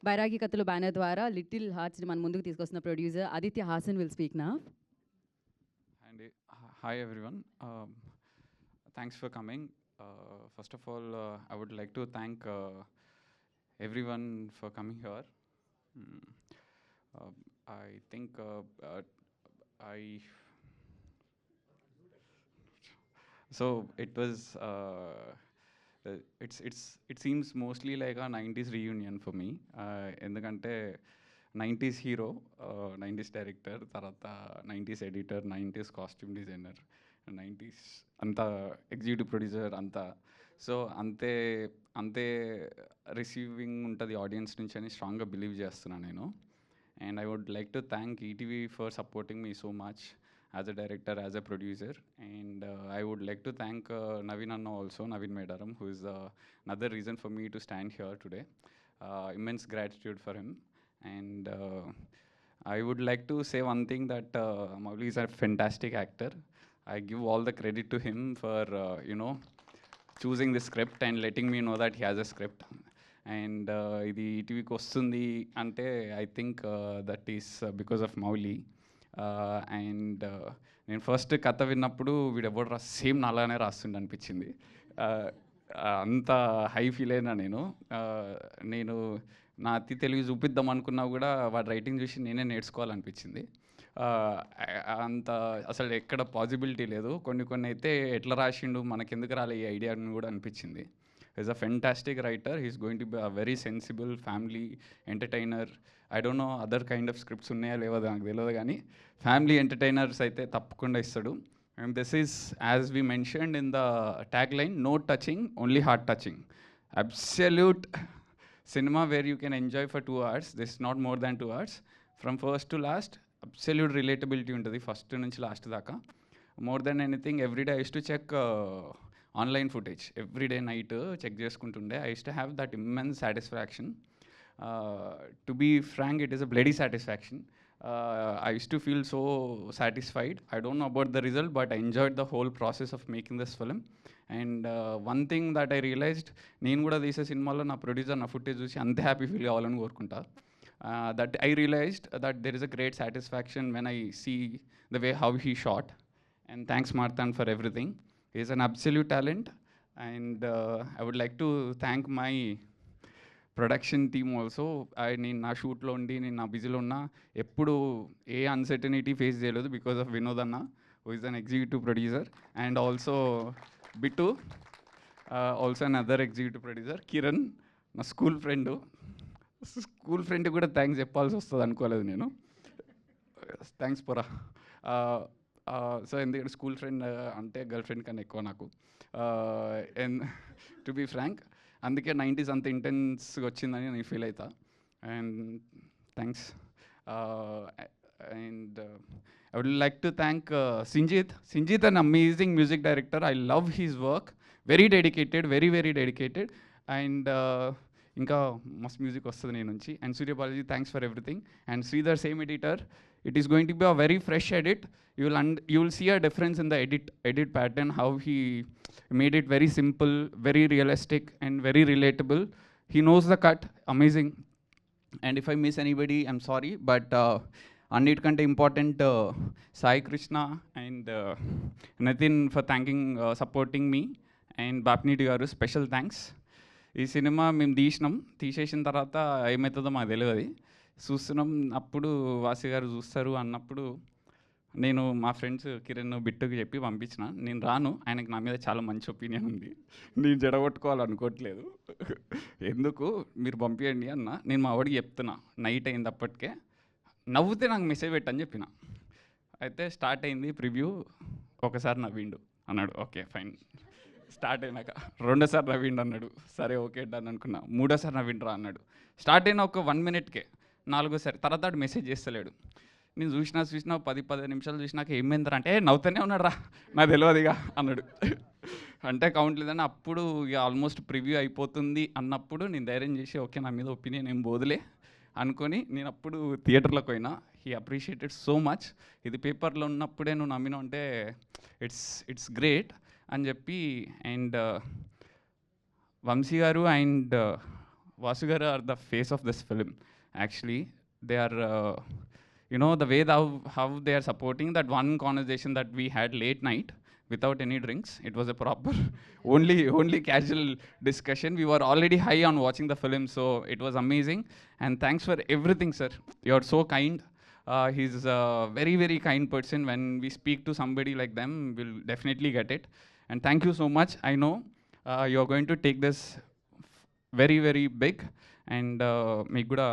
బైరాగి కథలు బ్యానర్ ద్వారా లిటిల్ హార్ట్స్ని మన ముందుకు తీసుకొస్తున్న producer Aditya Hasan will speak నా. And hi everyone. Thanks for coming. First of all, I would like to thank everyone for coming here. I think so it was it seems mostly like a 90s reunion for me. ఎందుకంటే 90s హీరో, 90s డైరెక్టర్, తర్వాత 90s editor, 90s costume designer, 90s అంతా ఎగ్జిక్యూటివ్ ప్రొడ్యూసర్ అంతా. సో అంతే రిసీవింగ్ ఉంటుంది ఆడియన్స్ నుంచి అని స్ట్రాంగ్గా బిలీవ్ చేస్తున్నాను నేను. And I would like to thank ETV for supporting me so much as a director, as a producer. And I would like to thank Naveen అన్న also, Naveen Medaram, who is another reason for me to stand here today. Immense gratitude for him. And I would like to say one thing, that Mowgli is a fantastic actor. I give all the credit to him for choosing the script and letting me know that he has a script. And ఇది ఈటీవీకి వస్తుంది అంటే I think that is because of Mouli. And నేను ఫస్ట్ కథ విన్నప్పుడు వీడు ఎవడు సేమ్ నాలానే రాస్తుండే అనిపించింది. అంత హై ఫీల్ అయినా నేను నా అతి తెలివి చూపిద్దాం అనుకున్నా కూడా వాడి రైటింగ్ చూసి నేనే నేర్చుకోవాలనిపించింది. అంత అసలు ఎక్కడ పాసిబిలిటీ లేదు. కొన్ని అయితే ఎట్లా రాసిండు, మనకెందుకు రాలే ఈ ఐడియా అని కూడా అనిపించింది. Is a fantastic writer. He's going to be a very sensible family entertainer. I don't know other kind of scripts ఉన్నాయా లేవో నాకు తెలియదు, కానీ ఫ్యామిలీ ఎంటర్టైనర్స్ అయితే తప్పకుండా ఇస్తాడు. And this is as we mentioned in the tagline, no touching, only heart touching. Absolute cinema where you can enjoy for 2 hours. This is not more than 2 hours. From first to last, absolute relatability untadi, first nunchi last daka. More than anything, every day I used to check online footage. Every day night check cheskuntunde. I used to have that immense satisfaction. To be frank, it is a bloody satisfaction. I used to feel so satisfied. I don't know about the result, but I enjoyed the whole process of making this film. And one thing that I realised, నేను కూడా తీసే సినిమాలో నా ప్రొడ్యూసర్ నా ఫుటేజ్ చూసి అంతే హ్యాపీ ఫీల్ కావాలని కోరుకుంటా. That I realised that there is a great satisfaction when I see the way how he shot. And thanks Marthand for everything. He is an absolute talent. And I would like to thank my production team also. నేను నా షూట్లో ఉండి, నేను నా బిజీలో ఉన్నా, ఎప్పుడు ఏ అన్సర్టనిటీ ఫేస్ చేయలేదు బికాస్ ఆఫ్ వినోద్ అన్న, who is an executive producer. And also Bittu, also another executive producer. Kiran, నా స్కూల్ ఫ్రెండ్ కూడా థ్యాంక్స్ చెప్పాల్సి వస్తుంది అనుకోలేదు నేను. థ్యాంక్స్ పోరా. సో ఎందుకంటే స్కూల్ ఫ్రెండ్ అంటే గర్ల్ ఫ్రెండ్ కన్నా ఎక్కువ నాకు. అండ్ టు బీ ఫ్రాంక్, అందుకే 90s అంత ఇంటెన్స్గా వచ్చిందని నేను ఫీల్ అవుతా. And thanks. And I would like to thank Sinjit. Sinjit, an amazing music director. I love his work. Very dedicated, very, very dedicated. And ఇంకా మస్తు మ్యూజిక్ వస్తుంది నేను నుంచి. And Surya Balaji, thanks for everything. And Sridhar, same editor. It is going to be a very fresh edit. You will see a difference in the edit pattern, how he made it very simple, very realistic, and very relatable. He knows the cut. Amazing. And if I miss anybody, I'm sorry, but అన్నిటికంటే important Sai Krishna and Nithin for supporting me. And Bapineedu గారు, స్పెషల్ థ్యాంక్స్. ఈ సినిమా మేము తీసేసిన తర్వాత ఏమవుతుందో మాకు తెలియదు. చూస్తున్నాం, అప్పుడు వాసి గారు చూస్తారు అన్నప్పుడు నేను మా ఫ్రెండ్స్ కిరణ్, బిట్టుకి చెప్పి పంపించిన. నేను రాను, ఆయనకు నా మీద చాలా మంచి ఒపీనియన్ ఉంది, నేను జడగొట్టుకోవాలనుకోవట్లేదు, ఎందుకు మీరు పంపించండి అన్న. నేను మా వాడికి చెప్తున్నా, నైట్ అయింది అప్పటికే, నవ్వుతే నాకు మెసేజ్ పెట్టని చెప్పిన. అయితే స్టార్ట్ అయింది ప్రివ్యూ. ఒకసారి నవ్విండు అన్నాడు, ఓకే ఫైన్. స్టార్ట్ అయినాక రెండోసారి నవ్విండు అన్నాడు, సరే ఓకే డన్ అనుకున్నా. మూడోసారి నవ్విండ్రా అన్నాడు. స్టార్ట్ అయిన ఒక 1 minute నాలుగోసారి. తర్వాత మెసేజ్ చేస్తలేడు. నేను చూసినా 10-15 నిమిషాలు చూసినాక ఏమైందిరా అంటే, నవ్వుతూనే ఉన్నాడు రా, నాకు తెలియదుగా అన్నాడు. అంటే కౌంట్ లేదని అప్పుడు ఇక ఆల్మోస్ట్ ప్రివ్యూ అయిపోతుంది అన్నప్పుడు నేను ధైర్యం చేసి ఓకే నా మీద ఒపీనియన్ ఏం బోదులే అనుకొని నేను అప్పుడు థియేటర్లోకి పోయినా. He appreciated so much. ఇది పేపర్లో ఉన్నప్పుడే నువ్వు నమ్మినావు అంటే ఇట్స్ గ్రేట్ అని చెప్పి. అండ్ వంశీ గారు అండ్ వాసు గారు are the face of this film. Actually they are the way how they are supporting that one conversation that we had late night without any drinks. It was a proper only casual discussion. We were already high on watching the film, so it was amazing. And thanks for everything, sir. You are so kind. He's a very, very kind person. When we speak to somebody like them, we'll definitely get it. And thank you so much. I know you are going to take this very, very big. And మీకు కూడా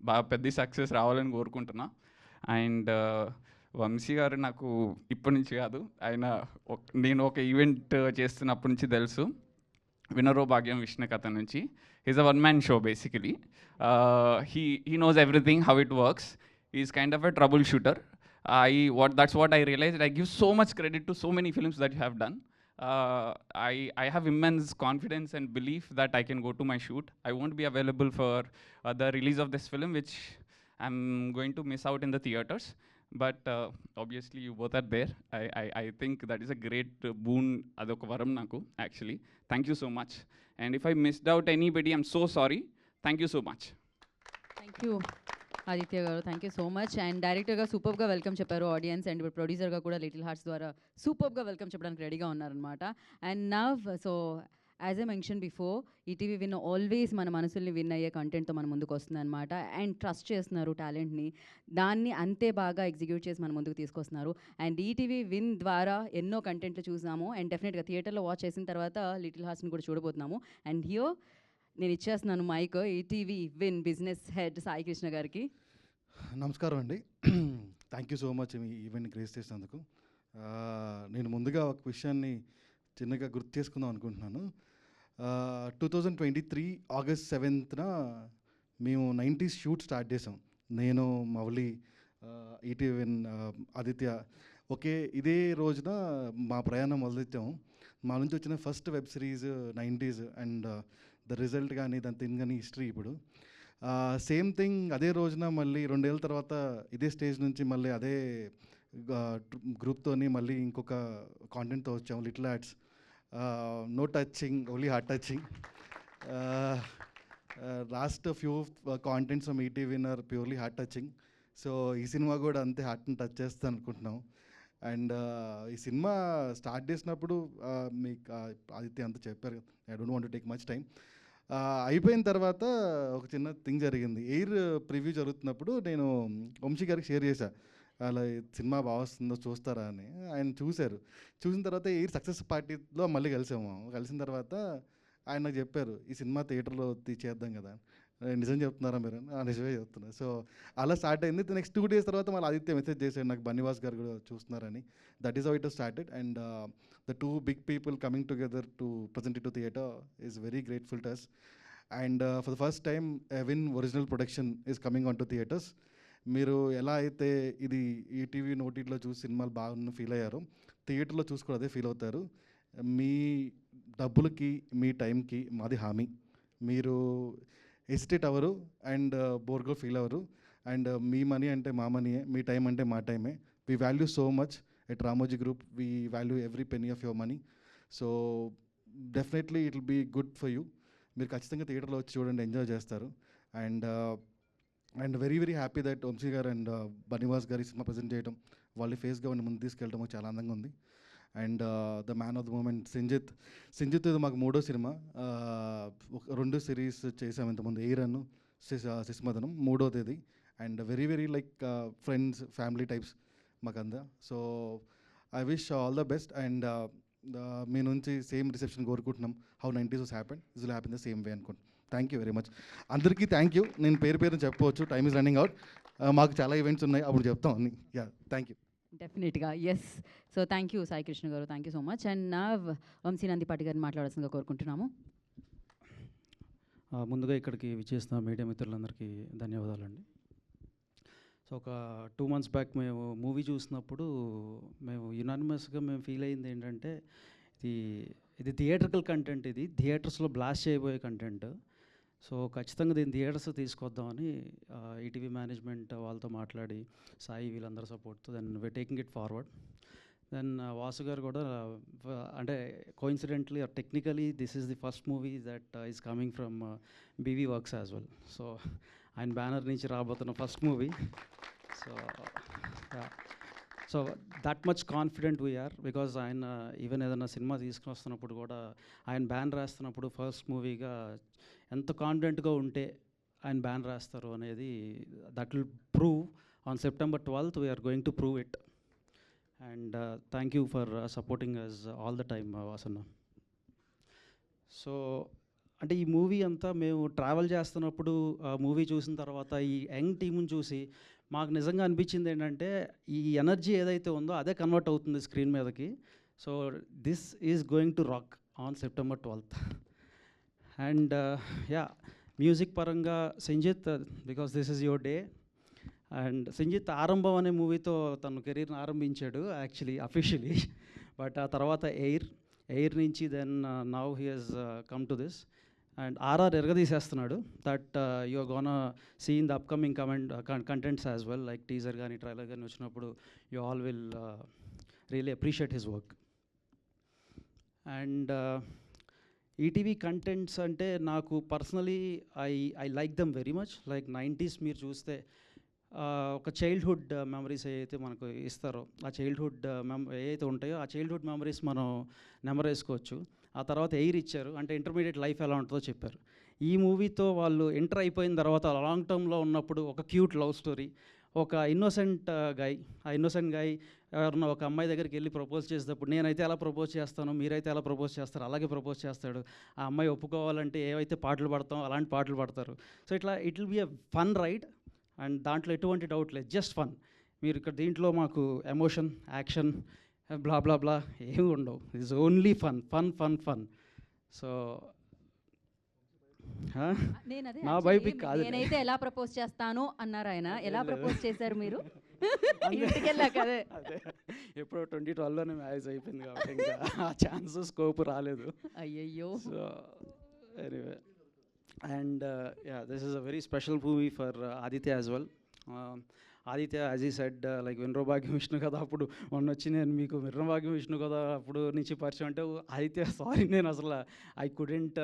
బాగా పెద్ద సక్సెస్ రావాలని కోరుకుంటున్నా. అండ్ వంశీ గారు నాకు ఇప్పటి నుంచి కాదు, ఆయన నేను ఒక ఈవెంట్ చేస్తున్నప్పటి నుంచి తెలుసు, వినరో భాగ్యం విష్ణు కథ నుంచి. Is a one man show basically. He knows everything how it works. Is kind of a trouble shooter. That's what I realized. I give so much credit to so many films that you have done. I have immense confidence and belief that I can go to my shoot. I won't be available for the release of this film, which I'm going to miss out in the theaters. But obviously you both are there. I think that is a great boon. Adoka varam naku actually. Thank you so much. And if I missed out anybody, I'm so sorry. Thank you so much. Thank you Aditya గారు, thank you so much. And డైరెక్టర్గా సూపర్గా వెల్కమ్ చెప్పారు ఆడియన్స్, అండ్ ఇప్పుడు ప్రొడ్యూసర్గా కూడా లిటిల్ హార్ట్స్ ద్వారా సూపర్గా వెల్కమ్ చెప్పడానికి రెడీగా ఉన్నారనమాట. And now so as a mention before, ETV win always మన మనసుల్ని విన్ అయ్యే కంటెంట్తో మన ముందుకు వస్తుంది అనమాట. అండ్ ట్రస్ట్ చేస్తున్నారు టాలెంట్ని, దాన్ని అంతే బాగా ఎగ్జిక్యూట్ చేసి మన ముందుకు తీసుకొస్తున్నారు. అండ్ ఈటీవీ విన్ ద్వారా ఎన్నో కంటెంట్లు చూసాము, అండ్ డెఫినెట్గా థియేటర్లో వాచ్ చేసిన తర్వాత లిటిల్ హార్ట్స్ని కూడా చూడబోతున్నాము. అండ్ హియో నేను ఇచ్చేస్తున్నాను mic ETV Win business head Sai Krishna గారికి. నమస్కారం అండి. థ్యాంక్ యూ సో మచ్ ఈ ఈవెంట్ని గ్రేస్ చేసినందుకు. నేను ముందుగా ఒక విషయాన్ని చిన్నగా గుర్తు చేసుకుందాం అనుకుంటున్నాను. 2023 ఆగస్ట్ 7న మేము 90s షూట్ స్టార్ట్ చేసాం. నేను, మౌలి, ఈటీవీ విన్, ఆదిత్య ఒకే ఇదే రోజున మా ప్రయాణం మొదలెట్టాము. మా నుంచి వచ్చిన first web series 90s and the result కానీ దాని థింగ్ కానీ హిస్టరీ. ఇప్పుడు సేమ్ థింగ్ అదే రోజున మళ్ళీ 2 ఏళ్ళ తర్వాత ఇదే స్టేజ్ నుంచి మళ్ళీ అదే గ్రూప్తోని మళ్ళీ ఇంకొక కాంటెంట్తో వచ్చాము, little hearts. No touching, only heart touching. Last few contents from ETV Win are purely heart touching. So ఈ సినిమా కూడా అంతే హార్ట్ని టచ్ చేస్తాను అనుకుంటున్నాం. అండ్ ఈ సినిమా స్టార్ట్ చేసినప్పుడు మీకు ఆదిత్య అంతా చెప్పారు, I don't want to take much time. అయిపోయిన తర్వాత ఒక చిన్న థింగ్ జరిగింది. ఎయిర్ ప్రివ్యూ జరుగుతున్నప్పుడు నేను వంశీ గారికి షేర్ చేశాను, అలా సినిమా బాగా వస్తుందో చూస్తారా అని. ఆయన చూశారు. చూసిన తర్వాత ఎయిర్ సక్సెస్ పార్టీలో మళ్ళీ కలిసాము. కలిసిన తర్వాత ఆయన నాకు చెప్పారు, ఈ సినిమా థియేటర్లో చేద్దాం కదా. నిజం చెప్తున్నారా మీరు? నిజమే చెప్తున్నా. సో అలా స్టార్ట్ అయింది. నెక్స్ట్ 2 days తర్వాత మళ్ళీ ఆదిత్య మెసేజ్ చేశాడు నాకు, బన్నివాస్ గారు కూడా చూస్తున్నారని. That is how it started. And the two big people coming together to present it to theatre is very grateful to us. And for the first time a Win original production is coming onto theatres. మీరు ఎలా అయితే ఇది ఈటీవీ ఓటీటీలో చూసి సినిమాలు బాగా ఫీల్ అయ్యారో, థియేటర్లో చూసి కూడా అదే ఫీల్ అవుతారు. మీ డబ్బులకి, మీ టైంకి మాది హామీ. మీరు హెసిటేట్ అవ్వరు అండ్ బోర్గా ఫీల్ అవ్వరు. అండ్ మీ మనీ అంటే మా మనీయే, మీ టైం అంటే మా టైమే. We value so much at Ramoji Group. We value every penny of your money. So definitely it will be good for you. మీరు ఖచ్చితంగా థియేటర్లో వచ్చి చూడండి, ఎంజాయ్ చేస్తారు. And very very happy that Vamshi గారు అండ్ బన్నివాస్ గారి సినిమా ప్రజెంట్ చేయడం, వాళ్ళ ఫేస్గా ముందు తీసుకెళ్ళడం చాలా ఆనందంగా ఉంది. And the man of the moment Sinjith ఇది మాకు 3వ సినిమా. 2 సిరీస్ చేసాము ఇంతకుముందు, ఎయిరన్, శిశుమదనం, 3వ తేదీ. And very very like friends, family types మాకందా. So I wish all the best. And మీ నుంచి సేమ్ రిసెప్షన్ కోరుకుంటున్నాం. How 90s was happen, is will happen the same way అనుకుంటున్నాం. థ్యాంక్ యూ వెరీ మచ్ అందరికీ. Thank you. నేను పేరు చెప్పవచ్చు, టైమ్ ఈజ్ రన్నింగ్ అవుట్. మాకు చాలా ఈవెంట్స్ ఉన్నాయి, అప్పుడు చెప్తాం అన్ని. Yeah, thank you. డెఫినెట్గా yes. So thank you Sai Krishna గారు, thank you so much. And నా వంశీ నందిపాటి గారిని మాట్లాడాల్సిందిగా కోరుకుంటున్నాము. ముందుగా ఇక్కడికి విచ్చేసిన మీడియా మిత్రులందరికీ ధన్యవాదాలండి. సో ఒక 2 months బ్యాక్ మేము మూవీ చూసినప్పుడు మేము యునానిమస్గా మేము ఫీల్ అయింది ఏంటంటే, ఇది ఇది థియేట్రికల్ కంటెంట్, ఇది థియేటర్స్లో బ్లాస్ట్ చేయబోయే కంటెంట్. సో ఖచ్చితంగా దీన్ని థియేటర్స్ తీసుకొద్దామని ఈటీవీ మేనేజ్మెంట్ వాళ్ళతో మాట్లాడి సాయి వీళ్ళందరూ సపోర్ట్తో then we taking it forward. Then Vasu గారు కూడా అంటే coincidentally or technically this is the first movie that is coming from BV Works as well. So ఆయన బ్యానర్ నుంచి రాబోతున్న first movie. So that much confident we are because ఆయన ఈవెన్ ఏదైనా సినిమా తీసుకుని వస్తున్నప్పుడు కూడా ఆయన బ్యాన్ రాస్తున్నప్పుడు ఫస్ట్ మూవీగా ఎంత కాన్ఫిడెంట్గా ఉంటే ఆయన బ్యాన్ రాస్తారు అనేది that will prove on September 12th. We are going to prove it. And thank you for supporting us all the time వాసన్న. సో అంటే ఈ మూవీ అంతా మేము ట్రావెల్ చేస్తున్నప్పుడు మూవీ చూసిన తర్వాత ఈ యంగ్ టీముని చూసి మాకు నిజంగా అనిపించింది ఏంటంటే ఈ ఎనర్జీ ఏదైతే ఉందో అదే కన్వర్ట్ అవుతుంది స్క్రీన్ మీదకి. So this is going to rock on September 12th. And yeah music పరంగా Sanjith, because this is your day. And Sanjith Aarambham అనే మూవీతో తన కెరీర్ని ఆరంభించాడు యాక్చువల్లీ అఫీషియలీ. బట్ ఆ తర్వాత ఎయిర్ నుంచి then now he has come to this. And RR ఎరగదీసేస్తున్నాడు. That you are gonna see in the upcoming contents as well, like teaser కానీ ట్రైలర్ కానీ వచ్చినప్పుడు you all will really appreciate his work. And ETV contents అంటే నాకు personally I like them very much. Like 90s మీరు చూస్తే ఒక చైల్డ్హుడ్ మెమరీస్ ఏవైతే మనకు ఇస్తారో ఆ చైల్డ్హుడ్ ఏవైతే ఉంటాయో ఆ చైల్డ్హుడ్ మెమరీస్ మనం నెమరేసుకోవచ్చు. ఆ తర్వాత ఎయిర్ ఇచ్చారు, అంటే ఇంటర్మీడియట్ లైఫ్ ఎలా ఉంటుందో చెప్పారు. ఈ మూవీతో వాళ్ళు ఎంటర్ అయిపోయిన తర్వాత లాంగ్ టర్మ్లో ఉన్నప్పుడు ఒక క్యూట్ లవ్ స్టోరీ, ఒక ఇన్నోసెంట్ గై, ఆ ఇన్నోసెంట్ గై ఎవరన్నా ఒక అమ్మాయి దగ్గరికి వెళ్ళి ప్రపోజ్ చేసేటప్పుడు నేనైతే ఎలా ప్రపోజ్ చేస్తాను, మీరైతే ఎలా ప్రపోజ్ చేస్తారు, అలాగే ప్రపోజ్ చేస్తాడు. ఆ అమ్మాయి ఒప్పుకోవాలంటే ఏవైతే పాటలు పాడతాం అలాంటి పాటలు పాడతారు. సో ఇట్లా it will be a fun ride. And దాంట్లో ఎటువంటి డౌట్ లేదు, జస్ట్ ఫన్. మీరు ఇక్కడ దీంట్లో మాకు ఎమోషన్, యాక్షన్, బ్లా బ్లా బ్లా ఏమి ఉండవు. It's only fun fun fun fun. So నా బయోపిక్ కాదు. నేనైతే ఎలా ప్రపోజ్ చేస్తాను అన్నారు ఆయన. ఎలా ప్రపోజ్ చేశారు మీరు? ఇంటికి వెళ్ళాక అదే ఎప్పుడో 2012లోనే మ్యారేజ్ అయిపోయింది కాబట్టి ఇంకా ఆ ఛాన్స్ స్కోప్ రాలేదు. అయ్యయ్యో. So anyway, and yeah, this is a very special movie for Aditya as well. Aditya, as he said, like వినరోభాగ్యం విష్ణు కదా అప్పుడు మొన్న వచ్చి నేను మీకు వినరోభాగ్యం విష్ణు కదా అప్పుడు నుంచి పరిచయం అంటే ఆదిత్య సారీ నేను అసలు I couldn't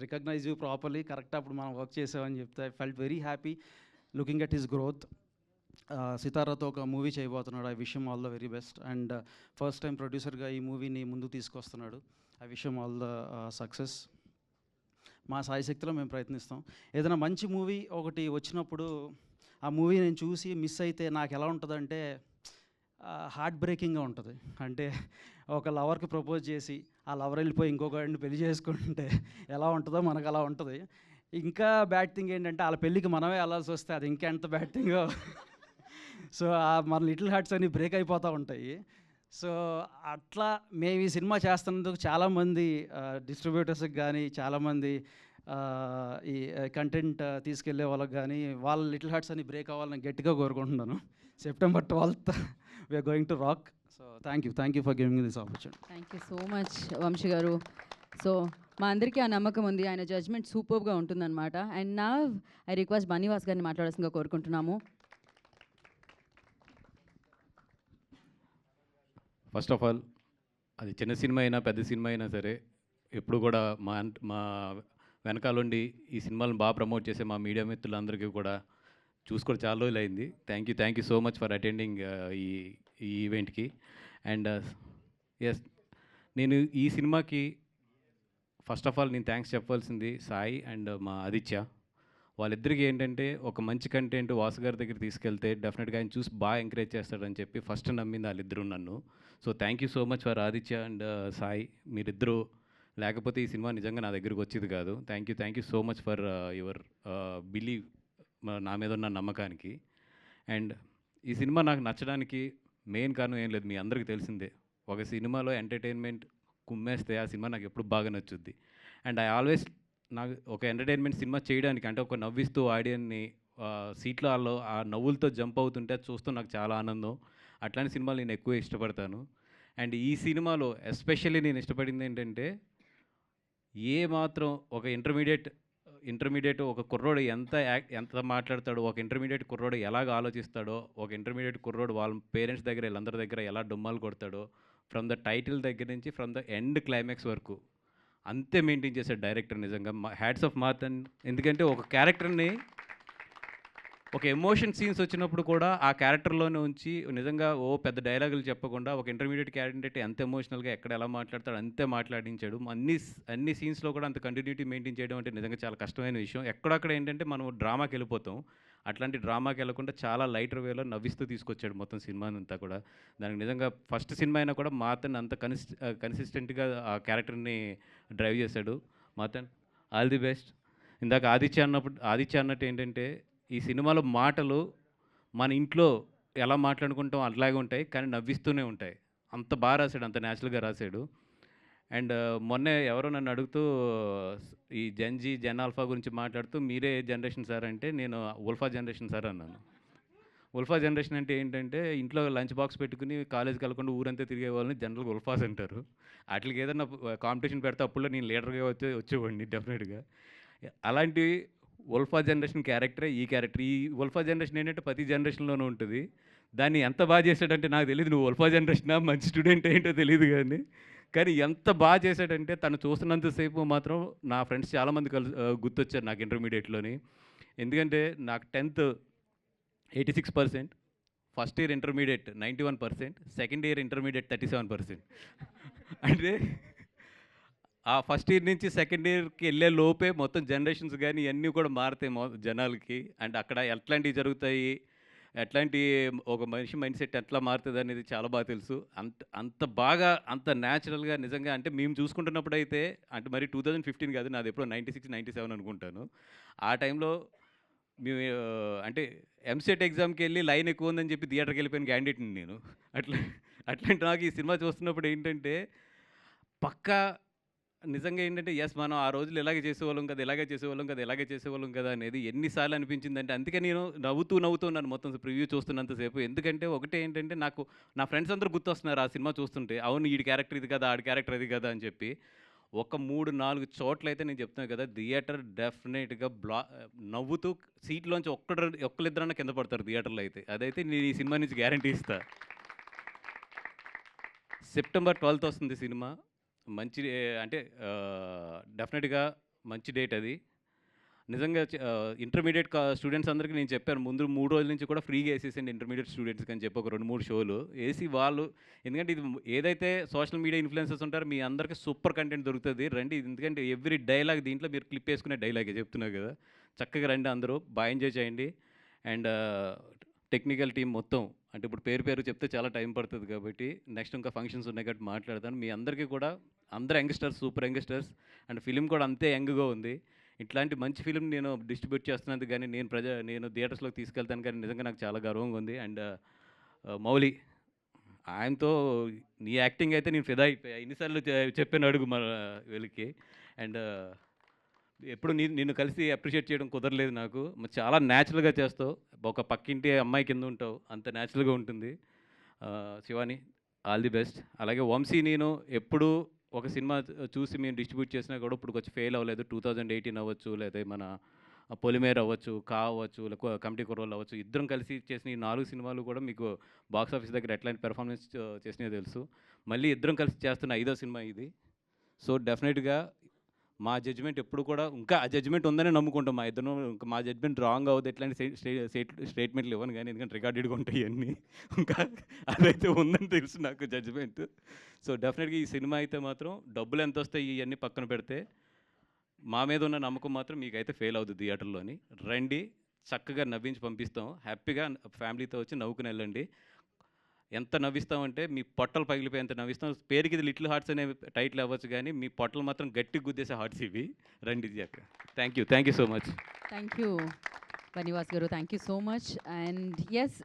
recognise you properly. Correct అప్పుడు మనం వర్క్ చేసామని చెప్తే I felt very happy looking at his growth. సితారాతో ఒక మూవీ చేయబోతున్నాడు. I wish him all the very best. And first time ప్రొడ్యూసర్గా ఈ మూవీని ముందుకు తీసుకొస్తున్నాడు. I wish him all the success. మా సాయశక్తిలో మేము ప్రయత్నిస్తాం. ఏదైనా మంచి మూవీ ఒకటి వచ్చినప్పుడు ఆ మూవీ నేను చూసి మిస్ అయితే నాకు ఎలా ఉంటుందంటే హార్ట్ బ్రేకింగ్గా ఉంటుంది. అంటే ఒక లవర్కి ప్రపోజ్ చేసి ఆ లవర్ వెళ్ళిపోయి ఇంకొకరిని పెళ్లి చేసుకుంటే ఎలా ఉంటుందో మనకు అలా ఉంటుంది. ఇంకా బ్యాడ్ థింగ్ ఏంటంటే వాళ్ళ పెళ్ళికి మనమే వెళ్ళాల్సి వస్తే అది ఇంకా ఎంత బ్యాడ్ థింగో. సో మన లిటిల్ హార్ట్స్ అన్నీ బ్రేక్ అయిపోతూ ఉంటాయి. సో అట్లా మేము ఈ సినిమా చేస్తున్నందుకు చాలామంది డిస్ట్రిబ్యూటర్స్కి కానీ చాలామంది ఈ కంటెంట్ తీసుకెళ్లే వాళ్ళకి కానీ వాళ్ళ లిటిల్ హార్ట్స్ అని బ్రేక్ అవ్వాలని గట్టిగా కోరుకుంటున్నాను. September 12th we are going to rock. So thank you for giving this opportunity. Thank you so much Vamshi గారు. సో మా అందరికీ ఆ నమ్మకం ఉంది, ఆయన జడ్జ్మెంట్ సూపర్గా ఉంటుందన్నమాట. అండ్ నా ఐ రిక్వెస్ట్ బన్నీవాస్ గారిని మాట్లాడాల్సిందిగా కోరుకుంటున్నాము. ఫస్ట్ ఆఫ్ ఆల్ అది చిన్న సినిమా అయినా పెద్ద సినిమా అయినా సరే ఎప్పుడు కూడా మా వెనకాలండి ఈ సినిమాలను బాగా ప్రమోట్ చేసే మా మీడియా మిత్రులందరికీ కూడా చూసుకోవడం చాలా రోజులు అయింది. Thank you so much for attending ఈ ఈవెంట్కి. అండ్ ఎస్, నేను ఈ సినిమాకి ఫస్ట్ ఆఫ్ ఆల్ నేను థ్యాంక్స్ చెప్పాల్సింది సాయి అండ్ మా ఆదిత్య. వాళ్ళిద్దరికి ఏంటంటే ఒక మంచి కంటెంట్ వాసు గారి దగ్గర తీసుకెళ్తే డెఫినెట్గా ఆయన చూసి బాగా ఎంకరేజ్ చేస్తాడని చెప్పి ఫస్ట్ నమ్మింది వాళ్ళిద్దరూ నన్ను. So thank you so much for Aditya and Sai. మీరిద్దరూ లేకపోతే ఈ సినిమా నిజంగా నా దగ్గరకు వచ్చేది కాదు. Thank you so much for your believe, నా మీద ఉన్న నమ్మకానికి. అండ్ ఈ సినిమా నాకు నచ్చడానికి మెయిన్ కారణం ఏం లేదు, మీ అందరికీ తెలిసిందే. ఒక సినిమాలో ఎంటర్టైన్మెంట్ కుమ్మేస్తే ఆ సినిమా నాకు ఎప్పుడు బాగా నచ్చుద్ది. అండ్ ఐ ఆల్వేస్ నాకు ఒక ఎంటర్టైన్మెంట్ సినిమా చేయడానికి అంటే ఒక నవ్విస్తూ ఆడియన్ని సీట్లో ఆ నవ్వులతో జంప్ అవుతుంటే అది చూస్తూ నాకు చాలా ఆనందం. అట్లాంటి సినిమాలు నేను ఎక్కువ ఇష్టపడతాను. అండ్ ఈ సినిమాలో ఎస్పెషల్లీ నేను ఇష్టపడింది ఏంటంటే, ఏ మాత్రం ఒక ఇంటర్మీడియట్ ఒక కుర్రోడు ఎంత మాట్లాడతాడో, ఒక ఇంటర్మీడియట్ కుర్రోడు ఎలాగ ఆలోచిస్తాడో, ఒక ఇంటర్మీడియట్ కుర్రోడు వాళ్ళ పేరెంట్స్ దగ్గర వీళ్ళందరి దగ్గర ఎలా డుమ్మాలు కొడతాడో, ఫ్రమ్ ద టైటిల్ దగ్గర నుంచి ఫ్రమ్ ద ఎండ్ క్లైమాక్స్ వరకు అంతే మెయింటైన్ చేశాడు డైరెక్టర్. నిజంగా హ్యాట్స్ ఆఫ్ మాతన్. ఎందుకంటే ఒక క్యారెక్టర్ని, ఒక ఎమోషన్ సీన్స్ వచ్చినప్పుడు కూడా ఆ క్యారెక్టర్లోనే ఉంచి నిజంగా పెద్ద డైలాగులు చెప్పకుండా ఒక ఇంటర్మీడియట్ క్యాండిడేట్ ఎంత ఎమోషనల్గా ఎక్కడ ఎలా మాట్లాడతాడో అంతే మాట్లాడించాడు. అన్ని సీన్స్లో కూడా అంత కంటిన్యూటీ మెయింటైన్ చేయడం అంటే నిజంగా చాలా కష్టమైన విషయం. ఎక్కడక్కడ ఏంటంటే మనం డ్రామాకి వెళ్ళిపోతాం, అట్లాంటి డ్రామాకి వెళ్ళకుండా చాలా లైటర్ వేలో నవ్విస్తూ తీసుకొచ్చాడు మొత్తం సినిమానంతా కూడా. దానికి నిజంగా ఫస్ట్ సినిమా అయినా కూడా మాతన్ అంత కన్సిస్టెంట్గా ఆ క్యారెక్టర్ని డ్రైవ్ చేశాడు. Mathan all the best. ఇందాక ఆదిత్య అన్నట్టు ఏంటంటే, ఈ సినిమాలో మాటలు మన ఇంట్లో ఎలా మాట్లాడుకుంటాం అట్లాగే ఉంటాయి, కానీ నవ్విస్తూనే ఉంటాయి. అంత బాగా రాశాడు, అంత న్యాచురల్గా రాశాడు. అండ్ మొన్నే ఎవరో నన్ను అడుగుతూ ఈ జెన్ ఆల్ఫా గురించి మాట్లాడుతూ మీరే జనరేషన్ సార్ అంటే, నేను ఉల్ఫా జనరేషన్ సార్ అన్నాను. ఉల్ఫా జనరేషన్ అంటే ఏంటంటే, ఇంట్లో లంచ్ బాక్స్ పెట్టుకుని కాలేజ్కి వెళ్ళకుండా ఊరంతా తిరిగే వాళ్ళని జనరల్గా ఉల్ఫాస్ అంటారు. వాటికి ఏదైనా కాంపిటీషన్ పెడితే అప్పుడు నేను లీడర్గా వచ్చేవాడిని డెఫినెట్గా. అలాంటి ఉల్ఫా జనరేషన్ క్యారెక్టరే ఈ క్యారెక్టర్. ఈ ఉల్ఫా జనరేషన్ ఏంటంటే ప్రతి జనరేషన్లోనూ ఉంటుంది. దాన్ని ఎంత బాగా చేశాడంటే నాకు తెలియదు, నువ్వు ఉల్ఫా జనరేషనా మంచి స్టూడెంట్ ఏంటో తెలియదు, కానీ ఎంత బాగా చేశాడంటే తను చూస్తున్నంతసేపు మాత్రం నా ఫ్రెండ్స్ చాలామంది గుర్తొచ్చారు నాకు ఇంటర్మీడియట్లోని. ఎందుకంటే నాకు 10th 86%, first year intermediate 91%, second year intermediate 37%. అంటే ఆ ఫస్ట్ ఇయర్ నుంచి సెకండ్ ఇయర్కి వెళ్ళే లోపే మొత్తం జనరేషన్స్ కానీ ఇవన్నీ కూడా మారుతాయి జనాలకి. అండ్ అక్కడ ఎట్లాంటివి జరుగుతాయి, ఎట్లాంటి ఒక మనిషి మైండ్ సెట్ ఎట్లా మారుతుంది అనేది చాలా బాగా తెలుసు. అంత బాగా అంత న్యాచురల్గా నిజంగా. అంటే మేము చూసుకుంటున్నప్పుడు అయితే, అంటే మరి 2015 కాదు, నాది ఎప్పుడో 96, 97 అనుకుంటాను. ఆ టైంలో మేము అంటే ఎంసెట్ ఎగ్జామ్కి వెళ్ళి లైన్ ఎక్కువ ఉందని చెప్పి థియేటర్కి వెళ్ళిపోయిన క్యాండిడేట్ని నేను. అట్లాంటి నాకు ఈ సినిమా చూస్తున్నప్పుడు ఏంటంటే పక్కా నిజంగా ఏంటంటే, మనం ఆ రోజులు ఇలాగే చేసేవాళ్ళం కదా, ఇలాగే చేసేవాళ్ళం కదా అనేది ఎన్నిసార్లు అనిపించిందంటే, అందుకే నేను నవ్వుతూ ఉన్నాను మొత్తం ప్రివ్యూ చూస్తున్నంతసేపు. ఎందుకంటే ఒకటే ఏంటంటే, నాకు నా ఫ్రెండ్స్ అందరూ గుర్తొస్తున్నారు ఆ సినిమా చూస్తుంటే. అవును, ఈడి క్యారెక్టర్ ఇది కదా, ఆడి క్యారెక్టర్ ఇది కదా అని చెప్పి. ఒక 3-4 చోట్లయితే నేను చెప్తున్నాను కదా, థియేటర్ డెఫినెట్గా నవ్వుతూ సీట్లోంచి ఒక్కరిద్దరన్నా కింద పడతారు థియేటర్లో అయితే. అదైతే నేను ఈ సినిమా నుంచి గ్యారంటీ ఇస్తా. September 12th వస్తుంది సినిమా. మంచి అంటే డెఫినెట్గా మంచి డేట్ అది. నిజంగా ఇంటర్మీడియట్ స్టూడెంట్స్ అందరికీ నేను చెప్పాను ముందు 3 రోజుల నుంచి కూడా ఫ్రీగా వేసేసండి ఇంటర్మీడియట్ స్టూడెంట్స్కి అని చెప్పి ఒక 2-3 షోలు వేసి వాళ్ళు. ఎందుకంటే ఇది ఏదైతే సోషల్ మీడియా ఇన్ఫ్లుయెన్సర్స్ ఉంటారో మీ అందరికీ సూపర్ కంటెంట్ దొరుకుతుంది, రండి. ఎందుకంటే ఎవ్రీ డైలాగ్ దీంట్లో మీరు క్లిప్ వేసుకునే డైలాగే చెప్తున్నారు కదా, చక్కగా రండి, అందరూ బాగా ఎంజాయ్ చేయండి. అండ్ టెక్నికల్ టీం మొత్తం, అంటే ఇప్పుడు పేరు చెప్తే చాలా టైం పడుతుంది కాబట్టి నెక్స్ట్ ఇంకా ఫంక్షన్స్ ఉన్నాయి కాబట్టి మాట్లాడతాను. మీ అందరికీ కూడా అందరూ youngsters, super youngsters. And film కూడా అంతే యంగ్గా ఉంది. ఇట్లాంటి మంచి ఫిలిం నేను డిస్ట్రిబ్యూట్ చేస్తున్నందుకు కానీ, నేను థియేటర్స్లోకి తీసుకెళ్తాను కానీ నిజంగా నాకు చాలా గర్వంగా ఉంది. అండ్ మౌలి, ఆయనతో నీ యాక్టింగ్ అయితే నేను ఫిదా అయిపోయా. ఎన్నిసార్లు చెప్పాను అడుగు మన వీళ్ళకి. అండ్ ఎప్పుడు నిన్ను కలిసి అప్రిషియేట్ చేయడం కుదరలేదు నాకు. చాలా న్యాచురల్గా చేస్తావు, ఒక పక్కింటి అమ్మాయి కింద ఉంటావు, అంత న్యాచురల్గా ఉంటుంది. Shivani, all the best. అలాగే వంశీ, నేను ఎప్పుడు ఒక సినిమా చూసి మేము డిస్ట్రిబ్యూట్ చేసినా కూడా ఇప్పుడు కొంచెం ఫెయిల్ అవ్వలేదు. 2018 అవ్వచ్చు, లేదా మన పొలిమేర అవ్వచ్చు, అవ్వచ్చు, లేకపోతే కమిటీ కుర్రోళ్ళు అవ్వచ్చు, ఇద్దరం కలిసి చేసిన ఈ 4 సినిమాలు కూడా మీకు బాక్స్ ఆఫీస్ దగ్గర ఎట్లాంటి పెర్ఫార్మెన్స్ చేసినాయో తెలుసు. మళ్ళీ ఇద్దరం కలిసి చేస్తున్న 5వ సినిమా ఇది. సో డెఫినెట్గా మా జడ్జిమెంట్ ఎప్పుడు కూడా ఇంకా ఆ జడ్జిమెంట్ ఉందనే నమ్ముకుంటాం. మా ఇద్దరు ఇంకా మా జడ్జిమెంట్ రాంగ్ అవ్వదు, ఎట్లాంటి స్టేట్మెంట్లు ఇవ్వను కానీ, ఎందుకంటే రికార్డెడ్గా ఉంటాయి ఇవన్నీ. ఇంకా అదైతే ఉందని తెలుసు నాకు జడ్జిమెంట్. సో డెఫినెట్గా ఈ సినిమా అయితే మాత్రం డబ్బులు ఎంత వస్తాయి ఇవన్నీ పక్కన పెడితే మా మీద ఉన్న నమ్మకం మాత్రం మీకైతే ఫెయిల్ అవుతుంది. థియేటర్లోని రండి, చక్కగా నవ్వించి పంపిస్తాం. హ్యాపీగా ఫ్యామిలీతో వచ్చి నవ్వుకుని వెళ్ళండి. ఎంత నవ్విస్తామంటే మీ పొట్టలు పగిలిపోయేంత నవ్విస్తాం. పేరుకి ఇది లిటిల్ హార్ట్స్ అనే టైటిల్ అవ్వచ్చు కానీ మీ పొట్టలు మాత్రం గట్టిగా గుద్దేసే హార్ట్స్ ఇవి. రండి Jack. Thank you so much. Thank you Banivas garu, thank you so much. And yes,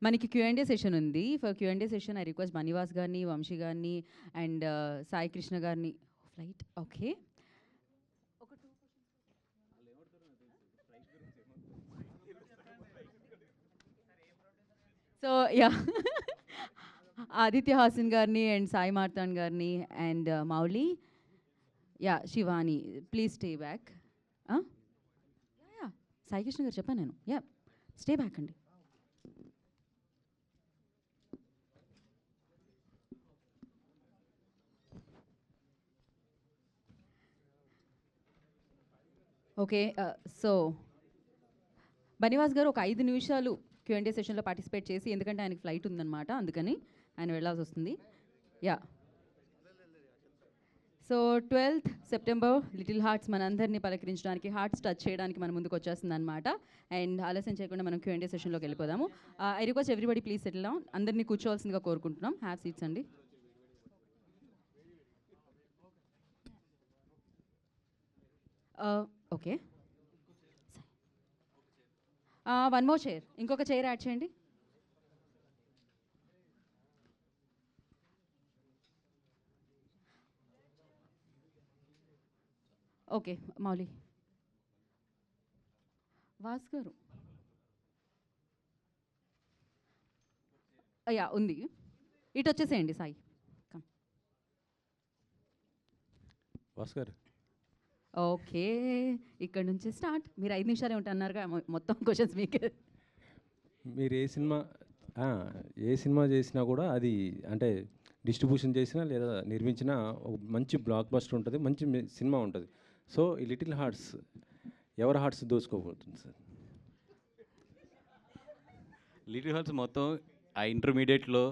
మనకి Q&A సెషన్ ఉంది. For Q&A session I request Banivas గారిని, వంశీ గారిని అండ్ సాయి కృష్ణ గారిని. Flight okay. So yeah Aditya Hasan గారిని అండ్ సాయి మార్తాండ్ గారిని and Mouli, yeah Shivani, please stay back. Yeah Sai Krishna garu చెప్పాను నేను, యా స్టే బ్యాక్ అండి. ఓకే, సో బనివాస్ గారు ఒక 5 నిమిషాలు Q&A సెషన్లో పార్టిసిపేట్ చేసి, ఎందుకంటే ఆయనకి ఫ్లైట్ ఉందన్నమాట, అందుకని ఆయన వెళ్ళాల్సి వస్తుంది. Yeah, so 12th September little hearts మనందరినీ పలకరించడానికి, హార్ట్స్ టచ్ చేయడానికి మన ముందుకు వచ్చేస్తుంది అనమాట. అండ్ ఆలస్యం చేయకుండా మనం Q&A సెషన్లోకి వెళ్ళిపోదాము. I request everybody please settle down. అందరినీ కూర్చోవాల్సిందిగా కోరుకుంటున్నాం. హ్యావ్ సీట్స్ అండి. ఓకే, వన్ మోర్ చైర్, ఇంకొక చైర్ యాడ్ చేయండి. ఓకే మౌలి, వాస్ గారు, యా ఉంది, ఇటు వచ్చేసేయండి సాయి. భాస్కర్, ఓకే, ఇక్కడ నుంచి స్టార్ట్. మీరు 5 నిమిషాలే ఉంటున్నారుగా, మొత్తం క్వశ్చన్స్ మీకే. మీరు ఏ సినిమా చేసినా కూడా అది అంటే డిస్ట్రిబ్యూషన్ చేసినా లేదా నిర్మించినా ఒక మంచి బ్లాక్ బస్టర్ ఉంటుంది, మంచి సినిమా ఉంటుంది. సో ఈ లిటిల్ హార్ట్స్ ఎవరి హార్ట్స్ దోచుకోబోతుంది సార్? లిటిల్ హార్ట్స్ మొత్తం ఆ ఇంటర్మీడియట్లో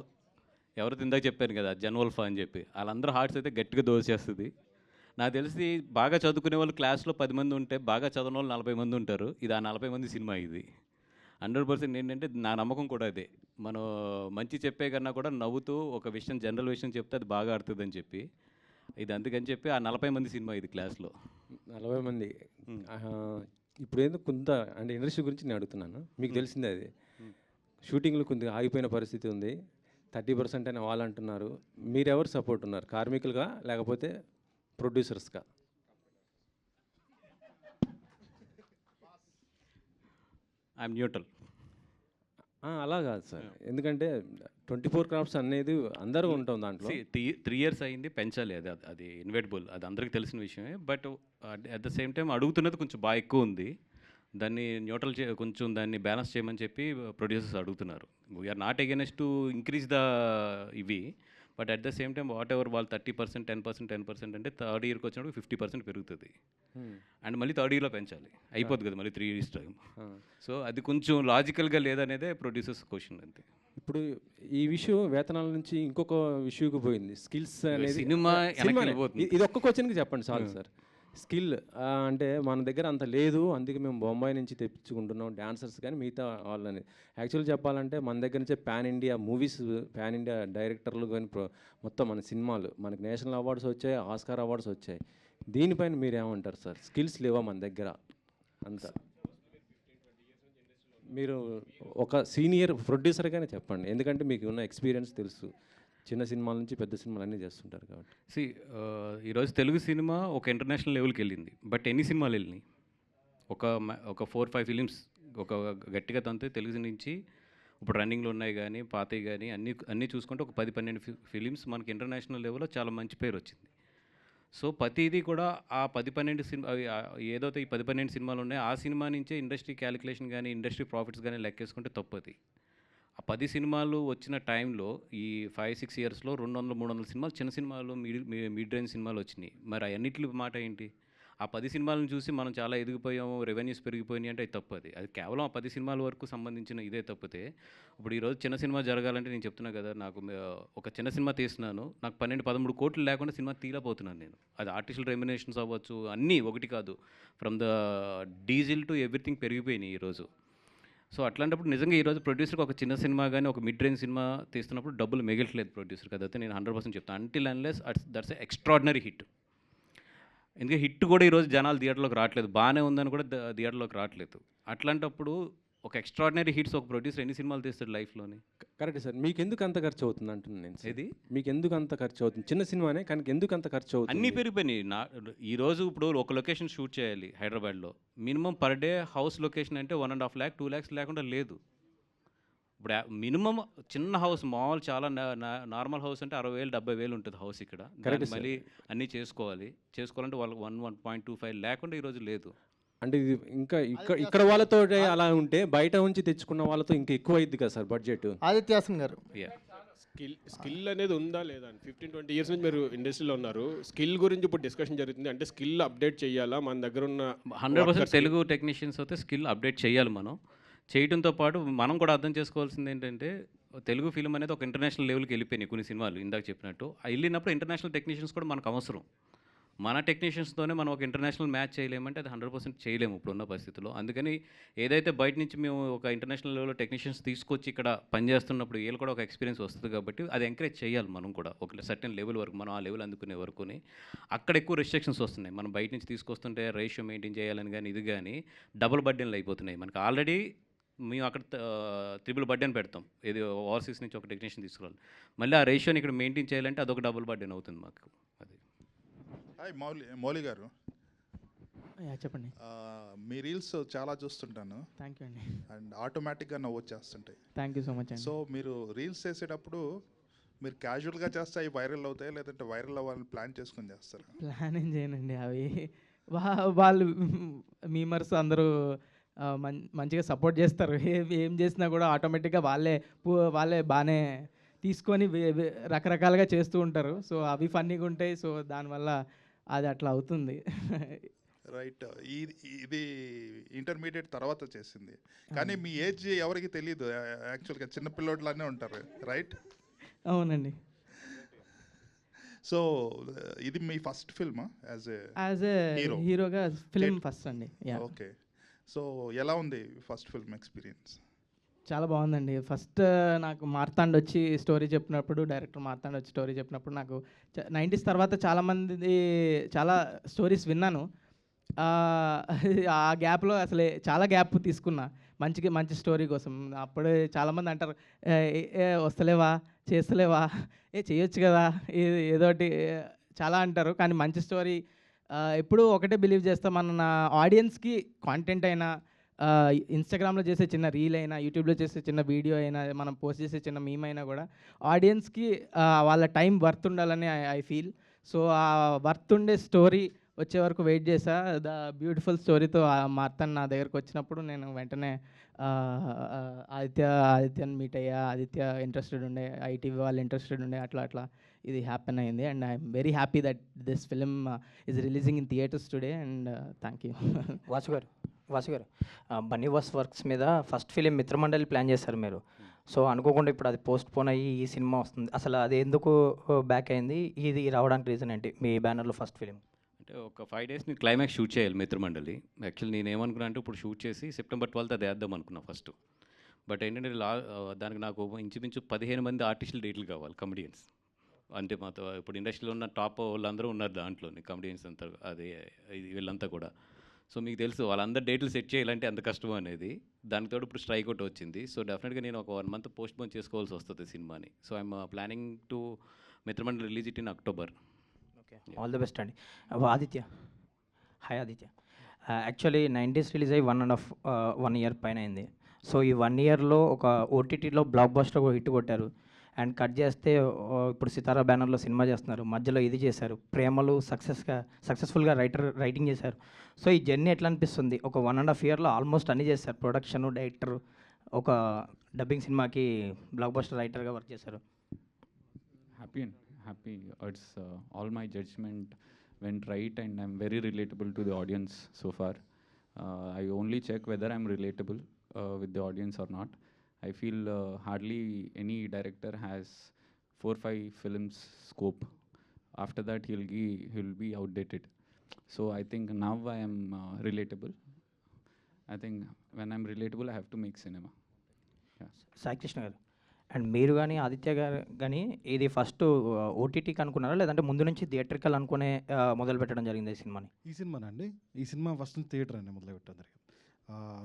ఎవరితో ఇందాక చెప్పాను కదా జన్వల్ఫా అని చెప్పి, వాళ్ళందరూ హార్ట్స్ అయితే గట్టిగా దోచేస్తుంది. నాకు తెలిసి బాగా చదువుకునే వాళ్ళు క్లాస్లో 10 మంది ఉంటే, బాగా చదవని వాళ్ళు 40 మంది ఉంటారు. ఇది ఆ 40 మంది సినిమా. ఇది 100% ఏంటంటే నా నమ్మకం కూడా అదే. మనం మంచి చెప్పే కన్నా కూడా నవ్వుతూ ఒక విషయం, జనరల్ విషయం చెప్తే అది బాగా ఆడుతుందని చెప్పి, ఇది అందుకని చెప్పి ఆ 40 మంది సినిమా ఇది క్లాస్లో. 40 మంది. ఇప్పుడు ఏదో కొంత అంటే ఇండస్ట్రీ గురించి నేను అడుగుతున్నాను, మీకు తెలిసిందే అది. షూటింగ్లు కొద్దిగా ఆగిపోయిన పరిస్థితి ఉంది, 30% అని వాళ్ళు అంటున్నారు. మీరెవరు సపోర్ట్ ఉన్నారు, కార్మికులుగా లేకపోతే ప్రొడ్యూసర్స్గా? I'm neutral. అలా కాదు సార్, ఎందుకంటే 24 క్రాఫ్ట్స్ అనేది అందరూ ఉంటాం దాంట్లో. 3 years అయింది, పెంచాలి. అది ఇన్వెటబుల్, అది అందరికీ తెలిసిన విషయమే. But at the same time అడుగుతున్నది కొంచెం బాగా ఎక్కువ ఉంది. దాన్ని న్యూట్రల్ కొంచెం దాన్ని బ్యాలెన్స్ చేయమని చెప్పి ప్రొడ్యూసర్స్ అడుగుతున్నారు. We are not against to increase the ఇవి, but at the same time whatever వాళ్ళు 30%, 10% అంటే థర్డ్ ఇయర్కి వచ్చినప్పుడు 50% పెరుగుతుంది. అండ్ మళ్ళీ థర్డ్ ఇయర్లో పెంచాలి, అయిపోద్ది కదా మళ్ళీ 3 years టైం. సో అది కొంచెం లాజికల్గా లేదనేదే ప్రొడ్యూసర్స్ క్వశ్చన్ అంతే. ఇప్పుడు ఈ విషయం వేతనాల నుంచి ఇంకొక విషయంకి పోయింది, స్కిల్స్ అనేది. సినిమా ఇది ఒక్క క్వశ్చన్కి చెప్పండి చాలు సార్. స్కిల్ అంటే మన దగ్గర అంత లేదు, అందుకే మేము బొంబాయి నుంచి తెప్పించుకుంటున్నాం డాన్సర్స్ కానీ మిగతా వాళ్ళని. యాక్చువల్ చెప్పాలంటే మన దగ్గర నుంచే pan India movies, pan India డైరెక్టర్లు కానీ మొత్తం మన సినిమాలు, మనకి నేషనల్ అవార్డ్స్ వచ్చాయి, ఆస్కార్ అవార్డ్స్ వచ్చాయి. దీనిపైన మీరు ఏమంటారు సార్? స్కిల్స్ లేవా మన దగ్గర అంత? మీరు ఒక సీనియర్ ప్రొడ్యూసర్గానే చెప్పండి, ఎందుకంటే మీకు ఉన్న ఎక్స్పీరియన్స్ తెలుసు, చిన్న సినిమాల నుంచి పెద్ద సినిమాలు అన్నీ చేస్తుంటారు కాబట్టి. ఈరోజు తెలుగు సినిమా ఒక ఇంటర్నేషనల్ లెవెల్కి వెళ్ళింది, బట్ ఎన్ని సినిమాలు వెళ్ళినాయి? ఒక 4-5 ఫిలిమ్స్ ఒక గట్టిగా తంతే తెలుగు నుంచి ఇప్పుడు రన్నింగ్లో ఉన్నాయి కానీ పాతవి కానీ అన్నీ చూసుకుంటే ఒక 10-12 ఫిలిమ్స్ మనకి ఇంటర్నేషనల్ లెవెల్లో చాలా మంచి పేరు వచ్చింది. సో ప్రతిదీ కూడా ఆ 10-12 సినిమా, ఏదైతే ఈ 10-12 సినిమాలు ఉన్నాయో ఆ సినిమా నుంచే ఇండస్ట్రీ క్యాలిక్యులేషన్ కానీ ఇండస్ట్రీ ప్రాఫిట్స్ కానీ లెక్కేసుకుంటే తప్పది. ఆ 10 సినిమాలు వచ్చిన టైంలో ఈ 5-6 ఇయర్స్లో 200-300 సినిమాలు, చిన్న సినిమాలు, మిడ్ రేంజ్ సినిమాలు వచ్చినాయి. మరి అన్నిటి మాట ఏంటి? ఆ 10 సినిమాలను చూసి మనం చాలా ఎదిగిపోయాము, రెవెన్యూస్ పెరిగిపోయినాయి అంటే అది తప్పది. అది కేవలం ఆ 10 సినిమాల వరకు సంబంధించిన ఇదే తప్పితే, ఇప్పుడు ఈరోజు చిన్న సినిమా జరగాలంటే నేను చెప్తున్నా కదా, నాకు ఒక చిన్న సినిమా తీస్తున్నాను, నాకు 12-13 కోట్లు లేకుండా సినిమా తీయలేకపోతున్నాను నేను. అది ఆర్టిఫిషియల్ రెమ్యునేషన్స్ అవ్వచ్చు, అన్నీ ఒకటి కాదు, from the diesel to everything పెరిగిపోయినాయి ఈరోజు. సో అట్లాంటప్పుడు నిజంగా ఈరోజు ప్రొడ్యూసర్కి ఒక చిన్న సినిమా కానీ ఒక మిడ్ రేంజ్ సినిమా తీస్తున్నప్పుడు డబ్బులు మిగలట్లేదు ప్రొడ్యూసర్కి. అదైతే నేను 100% చెప్తాను. Until unless that's extraordinary hit. ఎందుకంటే హిట్ కూడా ఈరోజు జనాలు థియేటర్లోకి రావట్లేదు, బాగానే ఉందని కూడా థియేటర్లోకి రావట్లేదు. అట్లాంటప్పుడు ఒక ఎక్స్ట్రాడినరీ హిట్స్ ఒక ప్రొడ్యూసర్ ఎన్ని సినిమాలు తీస్తాడు లైఫ్లోని? Correct sir. మీకు ఎందుకు అంత ఖర్చు అవుతుంది అంటున్నాను నేను. ఇది మీకు ఎందుకు అంత ఖర్చు అవుతుంది? చిన్న సినిమానే కానీ ఎందుకు అంత ఖర్చు అవుతుంది? అన్నీ పెరిగిపోయినాయి. ఈరోజు ఇప్పుడు ఒక లొకేషన్ షూట్ చేయాలి హైదరాబాద్లో, minimum per day house location అంటే 1.5 lakh 2 lakhs లేకుండా లేదు. ఇప్పుడు మినిమం చిన్న హౌస్ మామూలు చాలా నార్మల్ హౌస్ అంటే 60,000 70,000 ఉంటుంది హౌస్ ఇక్కడ. Correct, దాన్ని మళ్ళీ అన్నీ చేసుకోవాలంటే వాళ్ళకి 1.25 లేకుండా ఈరోజు లేదు. అంటే ఇది ఇంకా ఇక్కడ వాళ్ళతో అలా ఉంటే బయట నుంచి తెచ్చుకున్న వాళ్ళతో ఇంకా ఎక్కువ అయింది కదా సార్ బడ్జెట్. ఆదిత్యాసన్ గారు, స్కిల్ అనేది ఉందా లేదా అని 15-20 ఇయర్స్ నుంచి మీరు ఇండస్ట్రీలో ఉన్నారు. స్కిల్ గురించి ఇప్పుడు డిస్కషన్ జరుగుతుంది. అంటే స్కిల్ అప్డేట్ చేయాలా? మన దగ్గర ఉన్న 100% తెలుగు టెక్నీషియన్స్ అయితే స్కిల్ అప్డేట్ చేయాలి. మనం చేయడంతో పాటు మనం కూడా అర్థం చేసుకోవాల్సింది ఏంటంటే తెలుగు ఫిల్మ్ అనేది ఒక ఇంటర్నేషనల్ లెవెల్కి వెళ్ళిపోయినాయి కొన్ని సినిమాలు. ఇందాక చెప్పినట్టు వెళ్ళినప్పుడు ఇంటర్నేషనల్ టెక్నీషియన్స్ కూడా మనకు అవసరం. మన టెక్నీషియన్స్తోనే మనం ఒక ఇంటర్నేషనల్ మ్యాచ్ చేయలేమంటే అది 100% చేయలేము ఇప్పుడున్న పరిస్థితుల్లో. అందుకని ఏదైతే బయట నుంచి మేము ఒక ఇంటర్నేషనల్ లెవెల్లో టెక్నీషియన్స్ తీసుకొచ్చి ఇక్కడ పనిచేస్తున్నప్పుడు వీళ్ళు కూడా ఒక ఎక్స్పీరియన్స్ వస్తుంది కాబట్టి అది ఎంకరేజ్ చేయాలి మనం కూడా. ఒక సర్టెన్ లెవెల్ వరకు మనం ఆ లెవెల్ అందుకునే వరకుని అక్కడ ఎక్కువ రెస్ట్రిక్షన్స్ వస్తున్నాయి. మనం బయట నుంచి తీసుకొస్తుంటే రేషియో మెయింటైన్ చేయాలని కానీ ఇది కానీ డబుల్ బర్డెన్లు అయిపోతున్నాయి మనకి. ఆల్రెడీ మేము అక్కడ ట్రిపుల్ బర్డెన్ పెడతాం, ఇది ఓవర్సీస్ నుంచి ఒక టెక్నీషియన్ తీసుకురావాలి. మళ్ళీ ఆ రేషియోని ఇక్కడ మెయింటైన్ చేయాలంటే అదొక డబుల్ బర్డెన్ అవుతుంది మాకు. అది హాయ్ మౌలి గారు. చెప్పండి. మీ రీల్స్ చాలా చూస్తుంటాను. థ్యాంక్ యూ అండి. అండ్ ఆటోమేటిక్గా నవ్వు వచ్చేస్తుంటాయి. థ్యాంక్ యూ సో మచ్ అండి. సో మీరు రీల్స్ చేసేటప్పుడు మీరు క్యాజువల్గా చేస్తే అవి వైరల్ అవుతాయి, లేదంటే వైరల్ అవ్వాలని ప్లాన్ చేసుకొని చేస్తారు? ప్లాన్ ఏం చేయనండి. అవి వాళ్ళు మీమర్స్ అందరూ మంచిగా సపోర్ట్ చేస్తారు. ఏం చేసినా కూడా ఆటోమేటిక్గా వాళ్ళే బాగానే తీసుకొని రకరకాలుగా చేస్తూ ఉంటారు. సో అవి ఫన్నీగా ఉంటాయి. సో దానివల్ల అది అట్లా అవుతుంది. రైట్. ఇది ఇంటర్మీడియట్ తర్వాత చేసింది, కానీ మీ ఏజ్ ఎవరికి తెలియదు. యాక్చువల్గా చిన్నపిల్లోడ్లానే ఉంటారు, రైట్? అవునండి. సో ఇది మీ ఫస్ట్ ఫిల్మా యాజ్ ఏ హీరోగా? ఫిల్మ్ ఫస్ట్ అండి. ఓకే. సో ఎలా ఉంది ఫస్ట్ ఫిల్మ్ ఎక్స్పీరియన్స్? చాలా బాగుందండి. ఫస్ట్ నాకు మార్తాండ్ వచ్చి స్టోరీ చెప్పినప్పుడు, డైరెక్టర్ మార్తాండ్ వచ్చి స్టోరీ చెప్పినప్పుడు నాకు 90s తర్వాత చాలా స్టోరీస్ విన్నాను. ఆ గ్యాప్లో అసలు చాలా గ్యాప్ తీసుకున్నా మంచి స్టోరీ కోసం. అప్పుడే చాలామంది అంటారు వస్తలేవా, చేస్తలేవా, చేయొచ్చు కదా, ఏదోటి చాలా అంటారు. కానీ మంచి స్టోరీ ఎప్పుడూ ఒకటే బిలీవ్ చేస్తాం, మన ఆడియన్స్కి కాంటెంట్ అయినా, ఇన్స్టాగ్రామ్లో చేసే చిన్న రీల్ అయినా, యూట్యూబ్లో చేసే చిన్న వీడియో అయినా, మనం పోస్ట్ చేసే చిన్న మీమ్ అయినా కూడా ఆడియన్స్కి వాళ్ళ టైం వర్త్ ఉండాలని ఐ ఫీల్. సో ఆ వర్త్ ఉండే స్టోరీ వచ్చే వరకు వెయిట్ చేసా. ద బ్యూటిఫుల్ స్టోరీతో మార్తాండ్ నా దగ్గరకు వచ్చినప్పుడు నేను వెంటనే ఆదిత్యని మీట్ అయ్యా. ఆదిత్య ఇంట్రెస్టెడ్ ఉండే, ఐటీవీ వాళ్ళు ఇంట్రెస్టెడ్ ఉండే, అట్లా ఇది హ్యాపెన్ అయింది. And I'm very happy that this film is releasing in theatres today. And thank you. Vasu గారు, బన్నీవాస్ వర్క్స్ మీద ఫస్ట్ ఫిలిం మిత్రమండలి ప్లాన్ చేశారు మీరు. సో అనుకోకుండా ఇప్పుడు అది పోస్ట్ పోన్ అయ్యి ఈ సినిమా వస్తుంది. అసలు అది ఎందుకు బ్యాక్ అయింది? ఇది రావడానికి రీజన్ ఏంటి? మీ బ్యానర్లో ఫస్ట్ ఫిలిం అంటే ఒక 5 days నేను క్లైమాక్స్ షూట్ చేయాలి మిత్రమండలి. యాక్చువల్లీ నేను ఏమనుకున్నా అంటే ఇప్పుడు షూట్ చేసి September 12th అది వేద్దాం అనుకున్నా ఫస్ట్. బట్ ఏంటంటే దానికి నాకు ఇంచుమించు 15 మంది ఆర్టిస్టులు డేట్లు కావాలి, కమెడియన్స్. అంటే మాతో ఇప్పుడు ఇండస్ట్రీలో ఉన్న టాప్ వాళ్ళందరూ ఉన్నారు దాంట్లోని, కమెడియన్స్ అంతా, అదే వీళ్ళంతా కూడా. సో మీకు తెలుసు వాళ్ళందరూ డేట్లు సెట్ చేయాలంటే ఎంత కష్టం అనేది. దానితో ఇప్పుడు స్ట్రైక్ అవుట్ వచ్చింది. సో డెఫినెట్గా నేను ఒక 1 month పోస్ట్ పోన్ చేసుకోవాల్సి వస్తుంది సినిమాని. So I'm planning to Mitramandali release it in October. All the best అండి. Aditya, hi Aditya. Actually 90s release అయ్యి 1 year పైన అయింది. సో ఈ 1 yearలో ఒక ఓటీటీలో బ్లాక్ బస్టర్ హిట్ కొట్టారు. అండ్ కట్ చేస్తే ఇప్పుడు సితారా బ్యానర్లో సినిమా చేస్తున్నారు. మధ్యలో ఇది చేశారు, ప్రేమలు సక్సెస్ఫుల్గా రైటింగ్ చేశారు. సో ఈ జర్నీ ఎట్లా అనిపిస్తుంది? ఒక 1.5 yearలో ఆల్మోస్ట్ అన్నీ చేశారు, ప్రొడక్షన్, డైరెక్టర్, ఒక డబ్బింగ్ సినిమాకి బ్లాక్ బస్టర్ రైటర్గా వర్క్ చేశారు. Happy. It's all my judgment went right, and I'm very relatable to the audience so far. I only check whether I'm relatable with the audience or not. I feel hardly any director has 4-5 films scope. After that, he'll be outdated. So I think now I am relatable. I think when I'm relatable, I have to make cinema. Sai Krishna గారు, అండ్ మీరు కానీ ఆదిత్య గారు కానీ ఇది ఫస్ట్ ఓటీటీకి అనుకున్నారా, లేదంటే ముందు నుంచి థియేటర్కల్ అనుకునే మొదలు పెట్టడం జరిగింది ఈ సినిమాని? ఈ సినిమా ఫస్ట్ థియేటర్ అని మొదలు పెట్టడం జరిగింది.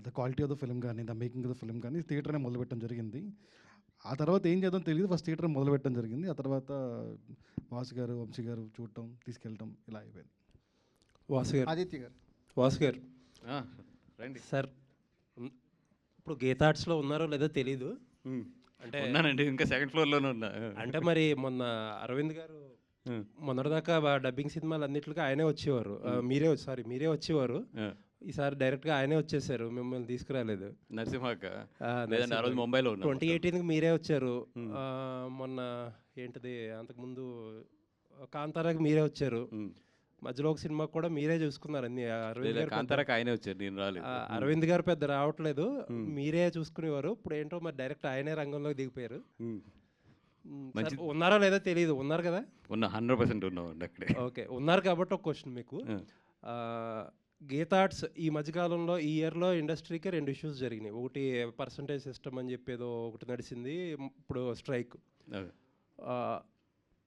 The quality of the film కానీ, the making of the film కానీ థియేటర్ అనే మొదలు పెట్టడం జరిగింది. ఆ తర్వాత ఏం చేద్దాం తెలియదు, ఫస్ట్ థియేటర్ మొదలు పెట్టడం జరిగింది. ఆ తర్వాత వాసు గారు, వంశీ గారు చూడటం, తీసుకెళ్ళటం, ఇలా అయిపోయింది. ఆదిత్య గారు. వాసు గారు రండి సార్. ఇప్పుడు గీతార్ట్స్లో ఉన్నారో లేదో తెలీదు, అంటే ఉన్నానండి, ఇంకా సెకండ్ ఫ్లోర్లోనే ఉన్నా. అంటే మరి మొన్న అరవింద్ గారు మొన్నటిదాకా డబ్బింగ్ సినిమాలు అన్నిటికీ ఆయనే వచ్చేవారు. మీరే వచ్చేవారు. ఈసారి డైరెక్ట్గా ఆయనే వచ్చేసారు, మిమ్మల్ని తీసుకురాలేదు. నరసింహక్క లేదండి, ఆ రోజు ముంబైలో ఉన్నా. 2018కి మీరే వచ్చారు. మొన్న ఏంటిది అంతకుముందు కాంతారాకి మీరే వచ్చారు. మధ్యలో ఒక సినిమా కూడా మీరే చూసుకున్నారు అన్ని. అరవింద్ గారు కాంతారాకి ఆయనే వచ్చారు, నేను రాలేదు. అరవింద్ గారు పెద్ద రావట్లేదు, మీరే చూసుకునేవారు. ఇప్పుడు ఏంటో మరి డైరెక్ట్ ఆయనే రంగంలోకి దిగిపోయారు. ఉన్నారో లేదో తెలియదు, ఉన్నారు కదా? ఉన్నా, 100% ఉన్నామండి అక్కడే. ఓకే, ఉన్నారు కాబట్టి ఒక క్వశ్చన్ మీకు. గీతార్ట్స్ ఈ మధ్యకాలంలో ఈ ఇయర్లో ఇండస్ట్రీకి 2 ఇష్యూస్ జరిగినాయి. ఒకటి పర్సంటేజ్ సిస్టమ్ అని చెప్పేదో ఒకటి నడిచింది, ఇప్పుడు స్ట్రైక్.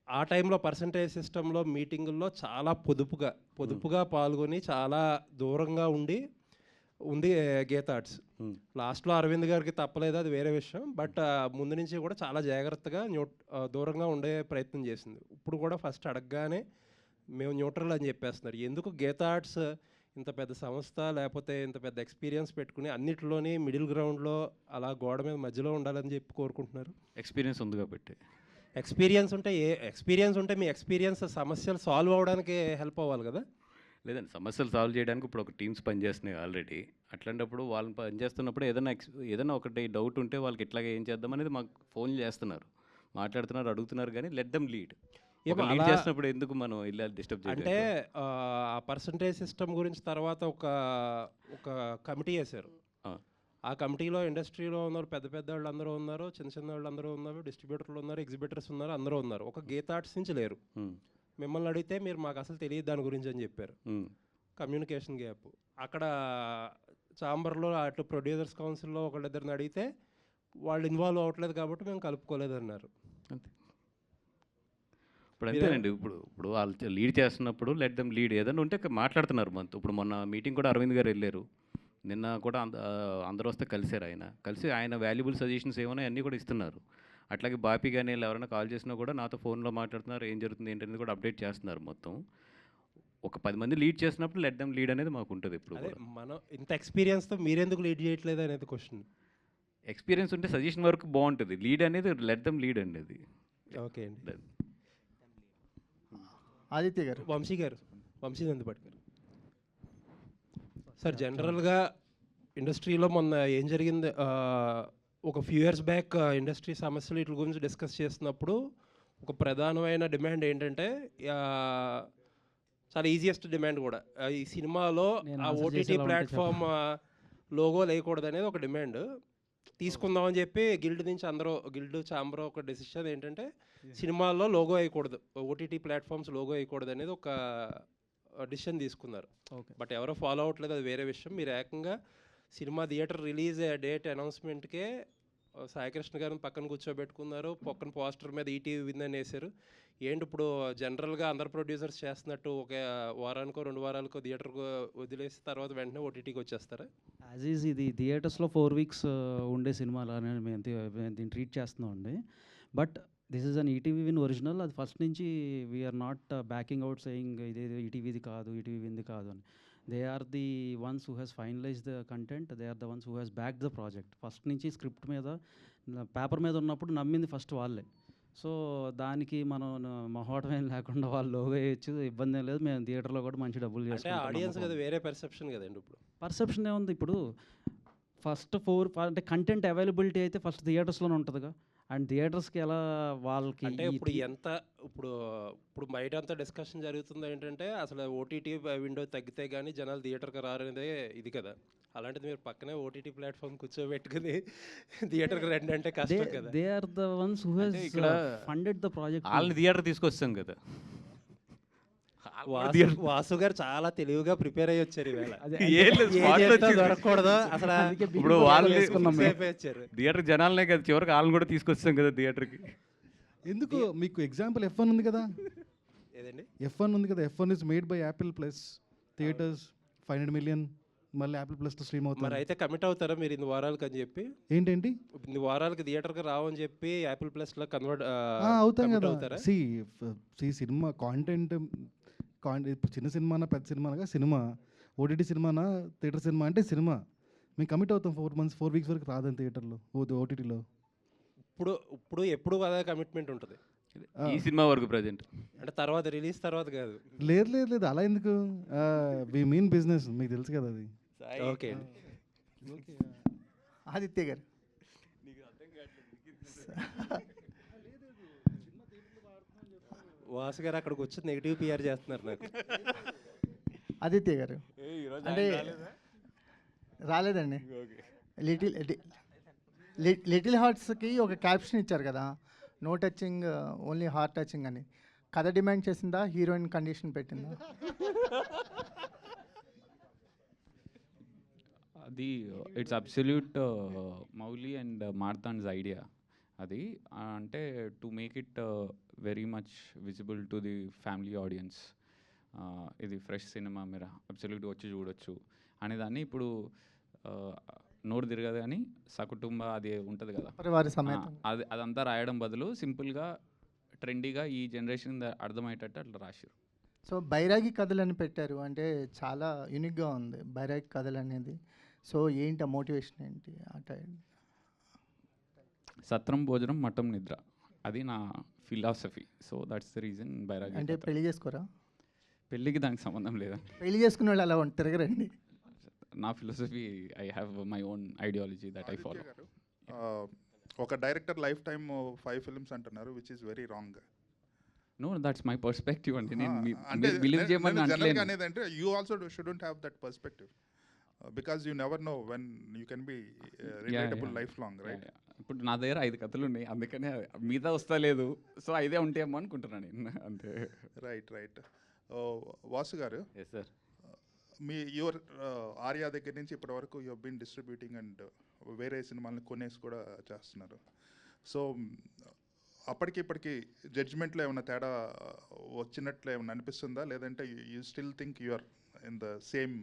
ఆ టైంలో పర్సంటేజ్ సిస్టంలో మీటింగుల్లో చాలా పొదుపుగా పాల్గొని చాలా దూరంగా ఉంది గీతార్ట్స్. లాస్ట్లో అరవింద్ గారికి తప్పలేదు, అది వేరే విషయం. బట్ ముందు నుంచి కూడా చాలా జాగ్రత్తగా దూరంగా ఉండే ప్రయత్నం చేసింది. ఇప్పుడు కూడా ఫస్ట్ అడగగానే మేము న్యూట్రల్ అని చెప్పేస్తున్నారు. ఎందుకు గీతార్ట్స్ ఇంత పెద్ద సంస్థ, లేకపోతే ఇంత పెద్ద ఎక్స్పీరియన్స్ పెట్టుకుని అన్నిటిలోని మిడిల్ గ్రౌండ్లో అలా గోడ మీద మధ్యలో ఉండాలని చెప్పి కోరుకుంటున్నారు? ఎక్స్పీరియన్స్ ఉంది కాబట్టి. ఎక్స్పీరియన్స్ ఉంటే మీ ఎక్స్పీరియన్స్ సమస్యలు సాల్వ్ అవ్వడానికి హెల్ప్ అవ్వాలి కదా? లేదండి, సమస్యలు సాల్వ్ చేయడానికి ఇప్పుడు ఒక టీమ్స్ పనిచేస్తున్నాయి ఆల్రెడీ. అట్లాంటప్పుడు వాళ్ళు పనిచేస్తున్నప్పుడు ఏదైనా ఒకటి డౌట్ ఉంటే వాళ్ళకి ఇట్లాగే ఏం చేద్దాం అనేది మాకు ఫోన్ చేస్తున్నారు, మాట్లాడుతున్నారు, అడుగుతున్నారు. కానీ లెట్ దెమ్ లీడ్. లీడ్ చేసినప్పుడు ఎందుకు మనం ఇలా డిస్టర్బ్ చేయాలి? అంటే ఆ పర్సంటేజ్ సిస్టమ్ గురించి తర్వాత ఒక కమిటీ వేశారు. ఆ కమిటీలో ఇండస్ట్రీలో ఉన్నారు, పెద్ద వాళ్ళు అందరూ ఉన్నారు, చిన్న వాళ్ళు అందరూ ఉన్నారు, డిస్ట్రిబ్యూటర్లు ఉన్నారు, ఎగ్జిబిటర్స్ ఉన్నారు, అందరూ ఉన్నారు. ఒక గీతార్ట్స్ నుంచి లేరు. మిమ్మల్ని అడిగితే మీరు మాకు అసలు తెలియదు దాని గురించి అని చెప్పారు. Communication gap. అక్కడ ఛాంబర్లో అటు ప్రొడ్యూసర్స్ కౌన్సిల్లో ఒకళ్ళిద్దరిని అడిగితే వాళ్ళు ఇన్వాల్వ్ అవ్వట్లేదు కాబట్టి మేము కలుపుకోలేదు అన్నారు. ఇప్పుడు అంతేనండి. ఇప్పుడు వాళ్ళు లీడ్ చేస్తున్నప్పుడు లెట్ దెమ్ లీడ్. ఏదైనా ఉంటే మాట్లాడుతున్నారు. ఇప్పుడు మొన్న మీటింగ్ కూడా అరవింద్ గారు వెళ్ళారు. నిన్న కూడా అందరూ వస్తే కలిసి ఆయన వాల్యుబుల్ సజెషన్స్ ఏమైనా అన్నీ కూడా ఇస్తున్నారు. అట్లాగే బాపీ కానీ ఎవరైనా కాల్ చేసినా కూడా నాతో ఫోన్లో మాట్లాడుతున్నారు, ఏం జరుగుతుంది ఏంటనేది కూడా అప్డేట్ చేస్తున్నారు. మొత్తం ఒక 10 మంది లీడ్ చేసినప్పుడు లెట్ దెమ్ లీడ్ అనేది మాకు ఉంటుంది. ఇప్పుడు మనం ఇంత ఎక్స్పీరియన్స్తో మీరెందుకు లీడ్ చేయట్లేదు అనేది క్వశ్చన్. ఎక్స్పీరియన్స్ ఉంటే సజెషన్ వరకు బాగుంటుంది, లీడ్ అనేది లెట్ దెమ్ లీడ్ అనేది. ఓకే అండి. ఆదిత్య గారు. వంశీ నందిపాటి గారు. సార్, జనరల్గా ఇండస్ట్రీలో మొన్న ఏం జరిగింది, ఒక ఫ్యూ ఇయర్స్ బ్యాక్ ఇండస్ట్రీ సమస్యలు వీటి గురించి డిస్కస్ చేస్తున్నప్పుడు ఒక ప్రధానమైన డిమాండ్ ఏంటంటే, చాలా ఈజియెస్ట్ డిమాండ్ కూడా, ఈ సినిమాలో ఆ ఓటీటీ ప్లాట్ఫామ్ లోగో లేకూడదు అనేది ఒక డిమాండ్ తీసుకుందామని చెప్పి గిల్డ్ ఛాంబర్ ఒక డెసిషన్ ఏంటంటే సినిమాల్లో లోగో వేయకూడదు, ఓటీటీ ప్లాట్ఫామ్స్ లోగో వేయకూడదు అనేది ఒక డిసిషన్ తీసుకున్నారు. బట్ ఎవరో ఫాలో అవ్వట్లేదు, అది వేరే విషయం. మీరు ఏకంగా సినిమా థియేటర్ రిలీజ్ డేట్ అనౌన్స్మెంట్కే సాయికృష్ణ గారిని పక్కన కూర్చోబెట్టుకున్నారు, పక్కన పోస్టర్ మీద ఈటీవీ విన్ అని వేశారు. ఏంటి ఇప్పుడు జనరల్గా అందరు ప్రొడ్యూసర్స్ చేస్తున్నట్టు ఒక వారానికో 2 వారాలకో థియేటర్కో వదిలేసి తర్వాత వెంటనే ఓటీటీకి వచ్చేస్తారా? యాజ్ ఈజ్ ఇది థియేటర్స్లో 4 weeks ఉండే సినిమాలు అనేది మేము దీన్ని ట్రీట్ చేస్తున్నాం అండి. But this is an ETV Win original. అది ఫస్ట్ నుంచి we are not backing out saying ఇదేదో ఈటీవీది కాదు, ఈటీవీ విన్ది కాదు అని. They are the ones who has finalise the content, they are the ones who has back the project. First నుంచి స్క్రిప్ట్ మీద పేపర్ మీద ఉన్నప్పుడు నమ్మింది ఫస్ట్ వాళ్ళే. సో దానికి మనం మొహమాటం ఏం లేకుండా వాళ్ళు లోగో వేయచ్చు, ఇబ్బంది ఏం లేదు. మేము థియేటర్లో కూడా మంచి డబ్బులు చేసుకుంటాం. ఆడియన్స్ కదా వేరే పర్సెప్షన్ కదండి. ఇప్పుడు పర్సెప్షన్ ఏముంది, ఇప్పుడు ఫస్ట్ 4 అంటే కంటెంట్ అవైలబిలిటీ అయితే ఫస్ట్ థియేటర్స్లోనే ఉంటుందిగా. అండ్ థియేటర్స్కి ఎలా వాళ్ళకి అంటే ఇప్పుడు బయట అంతా డిస్కషన్ జరుగుతుంది ఏంటంటే అసలు ఓటీటీ విండో తగ్గితే కానీ జనాలు థియేటర్కి రారనేదే ఇది కదా. అలాంటిది మీరు పక్కనే ఓటీటీ ప్లాట్ఫామ్ కూర్చోబెట్టుకుని థియేటర్కి రండి అంటే కష్టం కదా. They are the ones who has funded the project. వాళ్ళని థియేటర్ తీసుకొస్తాం కదా. వాసు గారు చాలా తెలివిగా ప్రిపేర్ అయ్యి వచ్చారు ఈవేళ. దొరకకూడదు అసలు. ఇప్పుడు వాళ్ళు థియేటర్ జనాలనే కదా, చివరికి వాళ్ళని కూడా తీసుకొస్తాం కదా థియేటర్కి. ఎందుకు మీకు ఎగ్జాంపుల్ F1 ఉంది కదా. ఏదండి F1 ఉంది కదా. F1 is made by Apple plus theatres 500 million మళ్ళీ యాపిల్ ప్లస్లో స్ట్రీమ్ అవుతుంది. మరి అయితే కమిట్ అవుతారా మీరు 2 వారాలకి అని చెప్పి? ఏంటంటి 2 వారాలకి థియేటర్కి రావని చెప్పి యాపిల్ ప్లస్లో కన్వర్ట్ అవుతాం కదా. సినిమా కాంటెంట్ ఇప్పుడు చిన్న సినిమానా పెద్ద సినిమానగా సినిమా, ఓటీటీ సినిమానా థియేటర్ సినిమా అంటే సినిమా. మేము కమిట్ అవుతాం 4 weeks వరకు రాదని థియేటర్లో ఓటీటీలో. ఎప్పుడు అదే కమిట్మెంట్ ఉంటుంది. ఈ సినిమా వరకు ప్రజెంట్ అంటే తర్వాత రిలీజ్ తర్వాత కాదు. లేదు లేదు లేదు అలా ఎందుకు, వి మీన్ బిజినెస్, మీకు తెలుసు కదా అది. ఓకే ఆదిత్య గారు వాసు గారు అక్కడికి వచ్చి నెగిటివ్ పిఆర్ చేస్తున్నారు నాకు. ఆదిత్య గారు అంటే రాలేదండి. లిటిల్ హార్ట్స్కి ఒక క్యాప్షన్ ఇచ్చారు కదా, no touching only heart touching అని. కథ డిమాండ్ చేసిందా, హీరోయిన్ కండిషన్ పెట్టిందా? అది it's absolute Mouli and Marthand's idea అది. అంటే to make it very much visible to the family audience, ఇది ఫ్రెష్ సినిమా మీరు అబ్సల్యూట్గా వచ్చి చూడొచ్చు అనేదాన్ని. ఇప్పుడు నోరు తిరగదు కానీ సకుటుంబ అది ఉంటుంది కదా, పరివార సమేతం. అదంతా రాయడం బదులు సింపుల్గా ట్రెండీగా ఈ జనరేషన్ అర్థమయ్యేటట్టు అట్లా రాశారు. సో బైరాగి కథలు అని పెట్టారు, అంటే చాలా యూనిక్గా ఉంది బైరాగి కథలు అనేది. సో ఏంటి ఆ మోటివేషన్ ఏంటి? సత్రం భోజనం మఠం నిద్ర అది నా philosophy. So that's the reason బైరాగి. అంటే పెళ్లి చేసుకోరా? పెళ్ళికి దానికి సంబంధం లేదా? పెళ్లి చేసుకునే వాళ్ళు అలా తిరగరండి. నా philosophy, I have my own ideology that I follow. ఒక డైరెక్టర్ లైఫ్ టైమ్ 5 ఫిల్మ్స్ అంటున్నారు, which is very wrong. No, that's my perspective అండి. నేను అంటే బిలీవ్ చేయమని జనరల్గా అనేది అంటే you also shouldn't have that perspective because you never know when you can be relatable life long, right? ఇప్పుడు నా దగ్గర 5 కథలు ఉన్నాయి, అందుకనే మీద వస్తా లేదు. సో 5 ఉంటాయేమో అనుకుంటున్నాను నేను, అంతే. Right right. వాసు గారు, ఎస్ సార్, మీ యువర్ ఆర్యా దగ్గర నుంచి ఇప్పటి వరకు you have been distributing and వేరే సినిమాలను కొనేసి కూడా చేస్తున్నారు. సో అప్పటికి ఇప్పటికి జడ్జ్మెంట్లో ఏమైనా తేడా వచ్చినట్లు ఏమైనా అనిపిస్తుందా, లేదంటే you still think you're in the same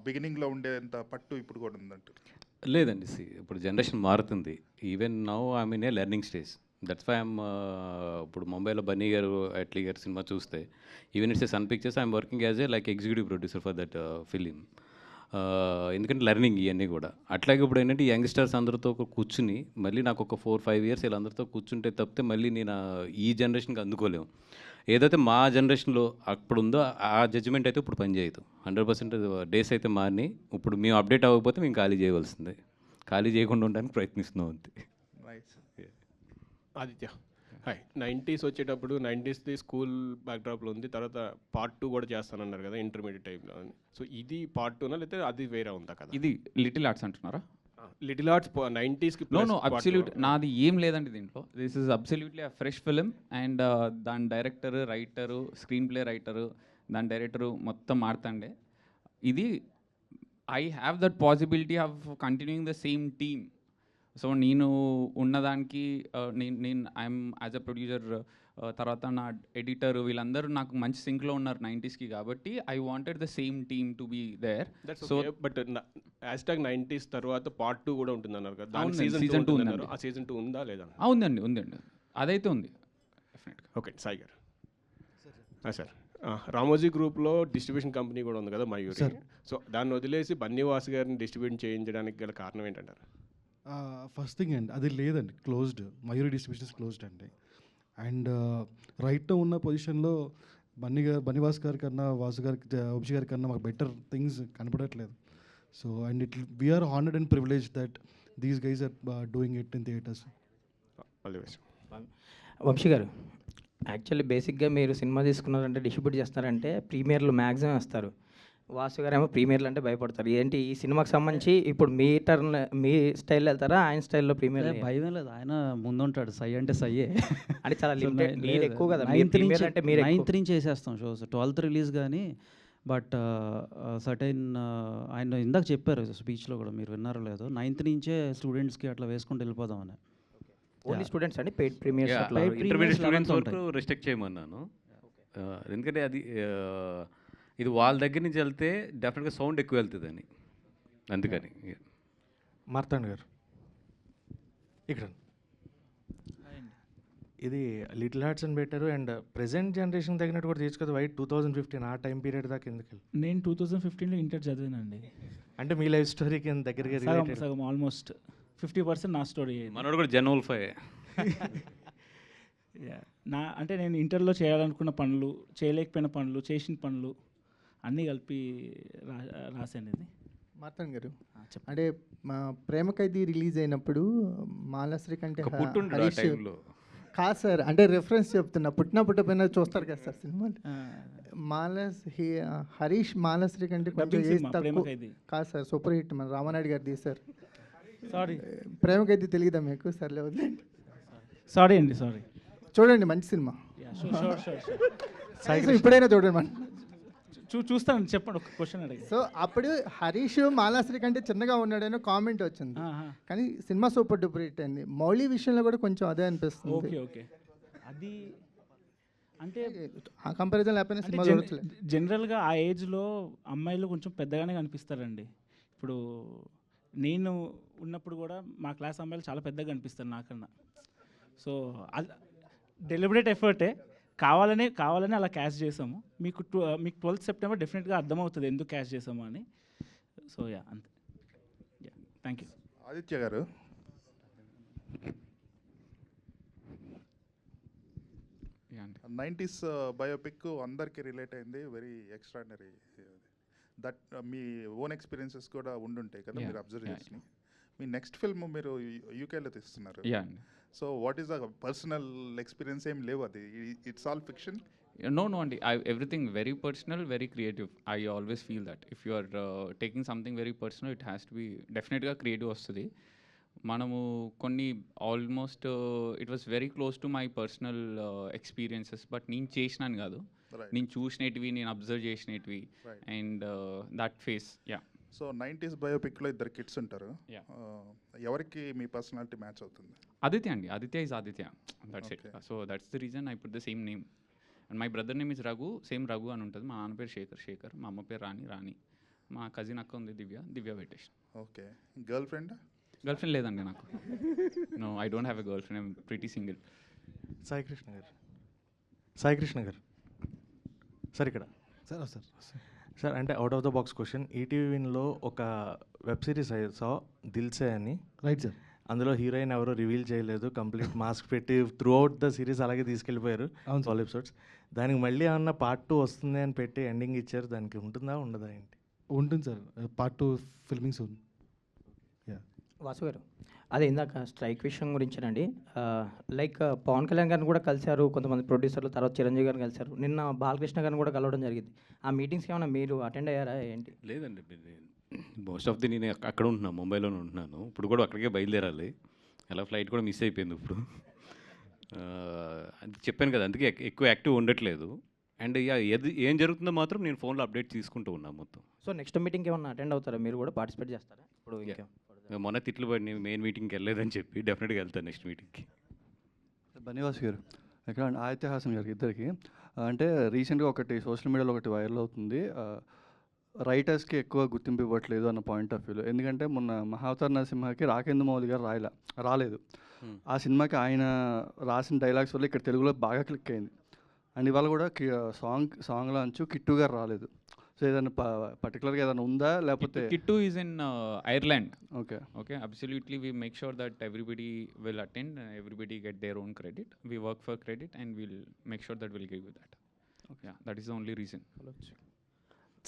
బిగినింగ్లో ఉండేంత పట్టు ఇప్పుడు కూడా ఉందంట? లేదండి, ఇప్పుడు జనరేషన్ మారుతుంది. Even now I mean a learning stage. That's why I'm ఇప్పుడు ముంబైలో బన్నీ గారు అట్లీ గారు సినిమా చూస్తే, even it's a Sun Pictures, I'm working as a like executive producer for that film. ఎందుకంటే లెర్నింగ్ ఇవన్నీ కూడా. అట్లాగే ఇప్పుడు ఏంటంటే ఈ యంగ్స్టర్స్ అందరితో కూర్చుని మళ్ళీ నాకు ఒక 4-5 ఇయర్స్ వీళ్ళందరితో కూర్చుంటే తప్పితే మళ్ళీ నేను ఈ జనరేషన్కి అందుకోలేము. ఏదైతే మా జనరేషన్లో అప్పుడు ఉందో ఆ జడ్జిమెంట్ అయితే ఇప్పుడు పనిచేయదు. 100% డేస్ అయితే మారినాయి. ఇప్పుడు మేము అప్డేట్ అవ్వకపోతే మేము ఖాళీ చేయవలసిందే. ఖాళీ చేయకుండా ఉండడానికి ప్రయత్నిస్తున్నాం అంతే. ఆదిత్య, హాయ్. 90s వచ్చేటప్పుడు 90స్ది స్కూల్ బ్యాక్డ్రాప్లో ఉంది, తర్వాత పార్ట్ 2 కూడా చేస్తానన్నారు కదా ఇంటర్మీడియట్ టైంలో. సో ఇది పార్ట్ 2నా లేకపోతే అది వేరే ఉందా కదా? ఇది లిటిల్ ఆర్ట్స్ అంటున్నారా? లిటిల్ ఆర్ట్స్ 90స్కి. నో అబ్సల్యూట్ నాది ఏం లేదండి దీంట్లో. This is absolutely a fresh film and దాని director, writer, screenplay writer, దాని డైరెక్టరు మొత్తం మారుతండే. ఇది I have that possibility of continuing the same team. So నేను ఉన్నదానికి నేను ఐఎమ్ యాజ్ అ ప్రొడ్యూసర్, తర్వాత నా ఎడిటర్, వీళ్ళందరూ నాకు మంచి సింక్లో ఉన్నారు 90స్కి. కాబట్టి I wanted the same team to be there. So but #90s తర్వాత పార్ట్ 2 కూడా ఉంటుంది అన్నారు కదా, సీజన్ 2 ఉందన్నారు. ఆ సీజన్ 2 ఉందా లేదా? ఉందండి, ఉందండి, అదైతే ఉంది డెఫినెట్గా. ఓకే, సాయి గారు. సార్, రామోజీ గ్రూప్లో డిస్ట్రిబ్యూషన్ కంపెనీ కూడా ఉంది కదా మయూరి. సో దాన్ని వదిలేసి బన్నీవాస్ గారిని డిస్ట్రిబ్యూట్ చేయించడానికి గల కారణం ఏంటంటారు? ఫస్ట్ థింగ్ అండి, అది లేదండి, క్లోజ్డ్. మయూరి డిస్ట్రిబ్యూషన్స్ క్లోజ్డ్ అండి. అండ్ రైట్లో ఉన్న పొజిషన్లో బన్నీవాస్ గారి కన్నా, వాసు గారికి, వంశీ గారి కన్నా మాకు బెటర్ థింగ్స్ కనపడట్లేదు. So and we are honoured and privilege that these guys are doing it in theatres. Vamshi గారు, యాక్చువల్లీ బేసిక్గా మీరు సినిమా తీసుకున్నారంటే, డిస్ట్రిబ్యూట్ చేస్తున్నారంటే ప్రీమియర్లు మ్యాక్సిమం వస్తారు. వాసు గారు ఏమో ప్రీమియర్లు అంటే భయపడతారు. ఏంటి ఈ సినిమాకి సంబంధించి ఇప్పుడు మీ టర్న్, మీ స్టైల్లో వెళ్తారా, ఆయన స్టైల్లో ప్రీమియర్? భయం లేదు, ఆయన ముందుంటాడు. సై అంటే సయ్యే అంటే చాలా లిమిటెడ్, మీరు ఎక్కువ కదా. 9th నుంచి చేసేస్తాం షోస్, 12th రిలీజ్ కానీ. బట్ సర్టైన్ ఆయన ఇందాక చెప్పారు స్పీచ్లో కూడా, మీరు విన్నారో లేదో, 9th నుంచే స్టూడెంట్స్కి అట్లా వేసుకుంటూ వెళ్ళిపోదామని. ఓన్లీ స్టూడెంట్స్ అండి, పెయిడ్ ప్రీమియర్స్ ఇంటర్మీడియట్ స్టూడెంట్స్ వరకు రిస్ట్రిక్ట్ చేయమన్నాను. ఎందుకంటే అది ఇది వాళ్ళ దగ్గర నుంచి వెళ్తే డెఫినెట్గా సౌండ్ ఎక్కువ వెళ్తుందని, అందుకని. మార్తాండ్ గారు ఇక్కడ ఇది లిటిల్ హార్ట్స్ అని పెట్టారు. అండ్ ప్రెసెంట్ జనరేషన్ తగినట్టు కూడా తీసుకోదు. వైట్ 2015 ఆ టైం పీరియడ్ దాకా ఎందుకు వెళ్ళి? నేను 2015లో ఇంటర్ చదివానండి. అంటే మీ లైఫ్ స్టోరీకి దగ్గరగా సగం ఆల్మోస్ట్ 50% నా స్టోరీ. మనోడు కూడా జనవల్ఫై. అంటే నేను ఇంటర్లో చేయాలనుకున్న పనులు, చేయలేకపోయిన పనులు, చేసిన పనులు అన్నీ కలిపి రాశాను ఇది. మార్తన్ గారు, అంటే మా ప్రేమ ఖైదీ రిలీజ్ అయినప్పుడు మాలాశ్రీ కంటే హరీష్ కాదు సార్, అంటే రెఫరెన్స్ చెప్తున్నా, పుట్టిపోయినా చూస్తారు కదా సార్ సినిమాలు. హరీష్ మాలాశ్రీ కంటే కొంచెం ఏజ్ తక్కువ కాదు సార్, సూపర్ హిట్ మన రామానాయుడు గారు తీశారు. సారీ, ప్రేమ ఖైదీ తెలియదా మీకు? సర్లే వదిలేండి. సారీ అండి, సారీ. చూడండి, మంచి సినిమా. ఇప్పుడైనా చూడండి మనం. చూస్తాను, చెప్పండి, ఒక క్వశ్చన్ అడిగి. సో అప్పుడు హరీష్ మాలాశ్రీ కంటే చిన్నగా ఉన్నాడని కామెంట్ వచ్చింది, కానీ సినిమా సూపర్ డూపర్ హిట్ అయింది. మౌళి విషయంలో కూడా కొంచెం అదే అనిపిస్తుంది. ఓకే ఓకే, అది అంటే ఆ కంపారిజన్ లేకపోయినా సినిమా చూడట్లేదు. జనరల్గా ఆ ఏజ్లో అమ్మాయిలు కొంచెం పెద్దగానే కనిపిస్తారండి. ఇప్పుడు నేను ఉన్నప్పుడు కూడా మా క్లాస్ అమ్మాయిలు చాలా పెద్దగా కనిపిస్తారు నాకన్నా. సో అది డెలిబరేట్ ఎఫర్టే, కావాలనే అలా క్యాష్ చేసాము. మీకు 12th సెప్టెంబర్ డెఫినెట్గా అర్థమవుతుంది ఎందుకు క్యాష్ చేసాము అని. సో అంతే. Thank you. ఆదిత్య గారు, నైంటీస్ బయోపిక్ అందరికీ రిలేట్ అయింది, వెరీ ఎక్స్ట్రాడినరీ. దట్ మీ ఓన్ ఎక్స్పీరియన్సెస్ కూడా ఉండుంటాయి కదా మీరు అబ్జర్వ్ చేసి. మీ నెక్స్ట్ ఫిల్మ్ మీరు యూకేలో తీస్తున్నారు. So what is the personal experience? ఏం లేవు, అది it's all fiction? No, Andy. Everything very personal, very creative. I always feel that if you are taking something very personal, it has to be definitely creative వస్తుంది. మనము కొన్ని almost it was very close to my personal experiences, but నేను చేసినాను కాదు, నేను చూసినవి, నేను అబ్జర్వ్ చేసినవి, and that face. So 90s బయోపిక్లో ఇద్దరు కిడ్స్ ఉంటారు, ఎవరికి మీ పర్సనాలిటీ మ్యాచ్ అవుతుంది? ఆదిత్య అండి, Aditya is Aditya, that's it. So that's the reason I put the same name. And my brother name is Raghu, same Raghu అని ఉంటుంది. మా నాన్న పేరు శేఖర్, మా అమ్మ పేరు రాణి, మా కజిన్ అక్క ఉంది Divya Venkatesh. Okay, girlfriend లేదండి నాకు. No, I don't have a girlfriend, I'm pretty single. Sai Krishna గారు సార్, ఇక్కడ సార్ అంటే out of the box question. ETV విన్లో ఒక వెబ్ సిరీస్ సా దిల్సే అని, రైట్ సార్? అందులో హీరోయిన్ ఎవరో రివీల్ చేయలేదు, కంప్లీట్ మాస్క్ పెట్టి త్రూ అవుట్ ద సిరీస్ అలాగే తీసుకెళ్ళిపోయారు, 12 ఎపిసోడ్స్. దానికి మళ్ళీ ఏమన్నా పార్ట్ 2 వస్తుంది అని పెట్టి ఎండింగ్ ఇచ్చారు, దానికి ఉంటుందా ఉండదా ఏంటి? ఉంటుంది sir, part 2 filming soon. Vasu గారు, అదే ఇందాక స్ట్రైక్ విషయం గురించేనండి. లైక్ పవన్ కళ్యాణ్ గారిని కూడా కలిశారు కొంతమంది ప్రొడ్యూసర్లు, తర్వాత చిరంజీవి గారిని కలిశారు, నిన్న బాలకృష్ణ గారిని కూడా కలవడం జరిగింది. ఆ మీటింగ్స్కి ఏమైనా మీరు అటెండ్ అయ్యారా ఏంటి? లేదండి, మోస్ట్ ఆఫ్ ది నేను అక్కడ ఉంటున్నాను, ముంబైలోనే ఉంటున్నాను. ఇప్పుడు కూడా అక్కడికే బయలుదేరాలి, ఎలా ఫ్లైట్ కూడా మిస్ అయిపోయింది ఇప్పుడు. అది చెప్పాను కదా, అందుకే ఎక్కువ యాక్టివ్ ఉండట్లేదు. అండ్ ఏం జరుగుతుందో మాత్రం నేను ఫోన్లో అప్డేట్ తీసుకుంటూ ఉన్నాను మొత్తం. సో నెక్స్ట్ మీటింగ్కి ఏమన్నా అటెండ్ అవుతారా, మీరు కూడా పార్టిసిపేట్ చేస్తారా? ఇప్పుడు మొన్న తిట్లు పడి మెయిన్ మీటింగ్కి వెళ్ళలేదని చెప్పి డెఫినెట్గా వెళ్తాను నెక్స్ట్ మీటింగ్కి. బన్నివాస్ గారు, ఇక్కడ ఆదిత్య హాసన్ గారికి ఇద్దరికి, అంటే రీసెంట్గా ఒకటి సోషల్ మీడియాలో ఒకటి వైరల్ అవుతుంది, రైటర్స్కి ఎక్కువ గుర్తింపు ఇవ్వట్లేదు అన్న పాయింట్ ఆఫ్ వ్యూలో. ఎందుకంటే మొన్న మహావతార్ నరసింహకి రాకేంద్ర మౌలి గారు రాలేదు. ఆ సినిమాకి ఆయన రాసిన డైలాగ్స్ వల్ల ఇక్కడ తెలుగులో బాగా క్లిక్ అయింది. అండ్ ఇవాళ కూడా సాంగ్లో అంచు కిట్టు గారు రాలేదు. సో ఏదైనా పర్టికులర్గా ఏదైనా ఉందా, లేకపోతే? Kittu is in Ireland. Okay, absolutely we make sure that everybody will attend, everybody get their own credit. We work for credit and will make sure that will give you that. That is the only reason.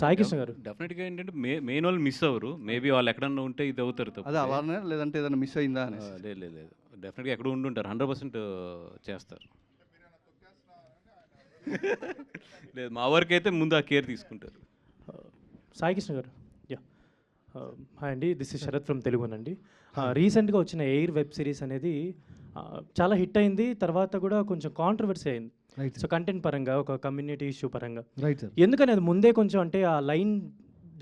Sai Krishna గారు, డెఫినెట్గా ఏంటంటే మెయిన్ వాళ్ళు మిస్ అవ్వరు, మేబీ వాళ్ళు ఎక్కడన్నా ఉంటే ఇది అవుతారు తప్ప. అదే అవార్నే, లేదంటే ఏదైనా మిస్ అయిందా అని? లేదు, డెఫినెట్గా ఎక్కడ ఉండుంటారు, 100% చేస్తారు. లేదు, మా వరకు అయితే ముందు ఆ కేర్ తీసుకుంటారు. సాయి కృష్ణ గారు, హాయ్ అండి, దిస్ ఇస్ శరత్ ఫ్రమ్ తెలుగునండి. రీసెంట్గా వచ్చిన ఎయిర్ వెబ్ సిరీస్ అనేది చాలా హిట్ అయింది, తర్వాత కూడా కొంచెం కాంట్రవర్సీ అయింది. సో కంటెంట్ పరంగా, ఒక కమ్యూనిటీ ఇష్యూ పరంగా, రైట్ సార్. ఎందుకని అది ముందే కొంచెం అంటే ఆ లైన్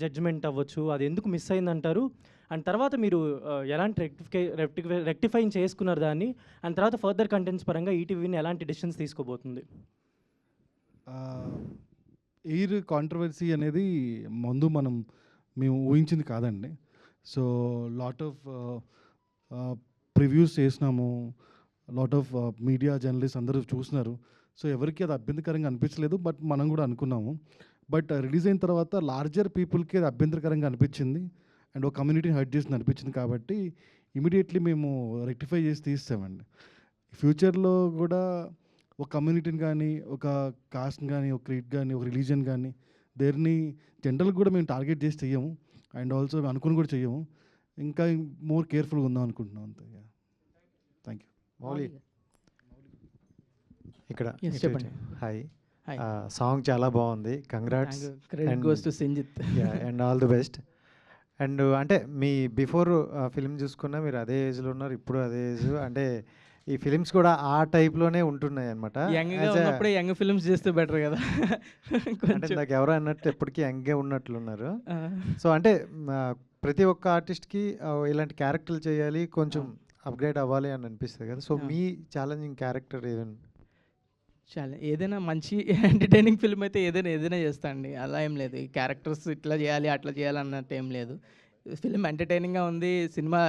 జడ్జ్మెంట్ అవ్వచ్చు, అది ఎందుకు మిస్ అయిందంటారు? అండ్ తర్వాత మీరు ఎలాంటి రెక్టిఫైన్ చేసుకున్నారు దాన్ని, అండ్ తర్వాత ఫర్దర్ కంటెంట్స్ పరంగా ఈటీవీని ఎలాంటి డిసిషన్స్ తీసుకోబోతుంది? ఎయిర్ కాంట్రవర్సీ అనేది ముందు మేము ఊహించింది కాదండి. సో లాట్ ఆఫ్ ప్రివ్యూస్ చేసినాము, లాట్ ఆఫ్ మీడియా జర్నలిస్ట్ అందరూ చూసినారు. సో ఎవరికి అది అభ్యంతరకరంగా అనిపించలేదు, బట్ మనం కూడా అనుకున్నాము. బట్ రిలీజ్ అయిన తర్వాత లార్జర్ పీపుల్కి అది అభ్యంతరకరంగా అనిపించింది, అండ్ ఒక కమ్యూనిటీని హర్ట్ చేసింది అనిపించింది. కాబట్టి ఇమీడియట్లీ మేము రెక్టిఫై చేసి తీస్తామండి. ఫ్యూచర్లో కూడా ఒక కమ్యూనిటీని కానీ, ఒక కాస్ట్ని కానీ, ఒక క్రీడ్ కానీ, ఒక రిలీజన్ కానీ దేన్ని జనరల్గా కూడా మేము టార్గెట్ చేసి చెయ్యము. అండ్ ఆల్సో అనుకుని కూడా చెయ్యము. ఇంకా మోర్ కేర్ఫుల్గా ఉందాం అనుకుంటున్నాం అంతే. Thank you. మౌలి ఇక్కడ Yes, చెప్పండి. హాయ్. Hi. సాంగ్ చాలా బాగుంది. Congrats. Thank you. Credit goes to Sinjit. And all the best. And అంటే మీ బిఫోర్ ఫిల్మ్ చూసుకున్నా మీరు అదే ఏజ్లో ఉన్నారు, ఇప్పుడు అదే ఏజ్. అంటే ఈ ఫిలిమ్స్ కూడా ఆ టైప్లోనే ఉంటున్నాయి అనమాట. యంగ్గా ఉన్నప్పుడే యంగ్ ఫిల్మ్స్ చేస్తే బెటర్ కదా. అంటే నాకు ఎవరో అన్నట్టు ఎప్పటికీ యంగ్గా ఉన్నట్లున్నారు. సో అంటే ప్రతి ఒక్క ఆర్టిస్ట్కి ఇలాంటి క్యారెక్టర్లు చేయాలి, కొంచెం అప్గ్రేడ్ అవ్వాలి అని అనిపిస్తుంది కదా. సో మీ ఛాలెంజింగ్ క్యారెక్టర్ ఏదైనా? చాలా ఏదైనా మంచి ఎంటర్టైనింగ్ ఫిల్మ్ అయితే ఏదైనా చేస్తా అండి. అలా ఏం లేదు, ఈ క్యారెక్టర్స్ ఇట్లా చేయాలి అట్లా చేయాలి అన్నట్టు ఏం లేదు. ఫిల్మ్ ఎంటర్టైనింగ్గా ఉంది, సినిమా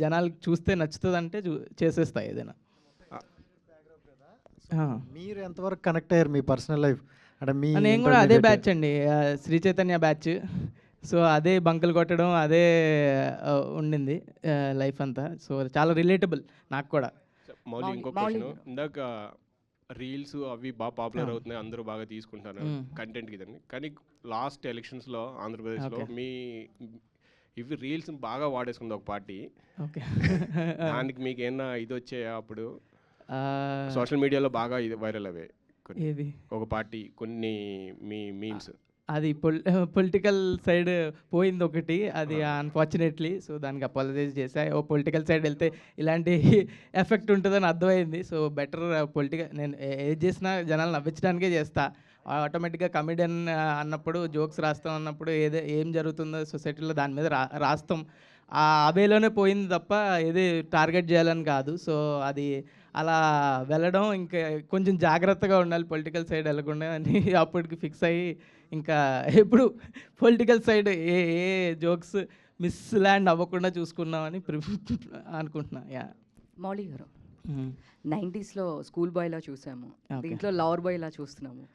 జనాలకు చూస్తే నచ్చుతుంది అంటే చేసేస్తా ఏదైనా. మీరు ఎంతవరకు కనెక్ట్ అయ్యారు మీ పర్సనల్ లైఫ్? అంటే మీ నేను కూడా అదే బ్యాచ్ అండి, శ్రీ చైతన్య బ్యాచ్. సో అదే బంకులు కొట్టడం అదే ఉండింది లైఫ్ అంతా. సో చాలా రిలేటబుల్ నాకు కూడా. మౌలి ఇంకో క్వశ్చన్, ఇందాక రీల్స్ అవి బాగా పాపులర్ అవుతున్నాయి, అందరూ బాగా తీసుకుంటారు కంటెంట్కి ఇదని. కానీ లాస్ట్ ఎలక్షన్స్లో ఆంధ్రప్రదేశ్లో మీ ఇవి రీల్స్ బాగా వాడేసుకుంది ఒక పార్టీ. దానికి మీకు ఏమన్నా ఇది వచ్చాయా అప్పుడు? సోషల్ మీడియాలో బాగా ఇది వైరల్ అవే ఏది ఒక పార్టీ కొన్ని మీ మీమ్స్. అది పొలిటికల్ సైడ్ పోయింది ఒకటి, అది అన్ఫార్చునేట్లీ. సో దానికి అపాలజైజ్ చేసా. ఓ పొలిటికల్ సైడ్ వెళ్తే ఇలాంటి ఎఫెక్ట్ ఉంటుందని అర్థమైంది. సో బెటర్ నేను ఏది చేసినా జనాలు నవ్వించడానికే చేస్తా. ఆటోమేటిక్గా కమెడియన్ అన్నప్పుడు జోక్స్ రాస్తాం అన్నప్పుడు ఏం జరుగుతుందో సొసైటీలో దాని మీద రాస్తాం. ఆ అవేలోనే పోయింది తప్ప ఏది టార్గెట్ చేయాలని కాదు. సో అది అలా వెళ్ళడం ఇంకా కొంచెం జాగ్రత్తగా ఉండాలి, పొలిటికల్ సైడ్ వెళ్ళకుండా అని అప్పటికి ఫిక్స్ అయ్యి ఇంకా ఎప్పుడు పొలిటికల్ సైడ్ ఏ జోక్స్ మిస్ ల్యాండ్ అవ్వకుండా చూసుకున్నామని అనుకుంటున్నా. యా మౌలి గారు 90స్లో స్కూల్ బాయ్లా చూసాము, దీంట్లో లవర్ బాయ్లా చూస్తున్నాము.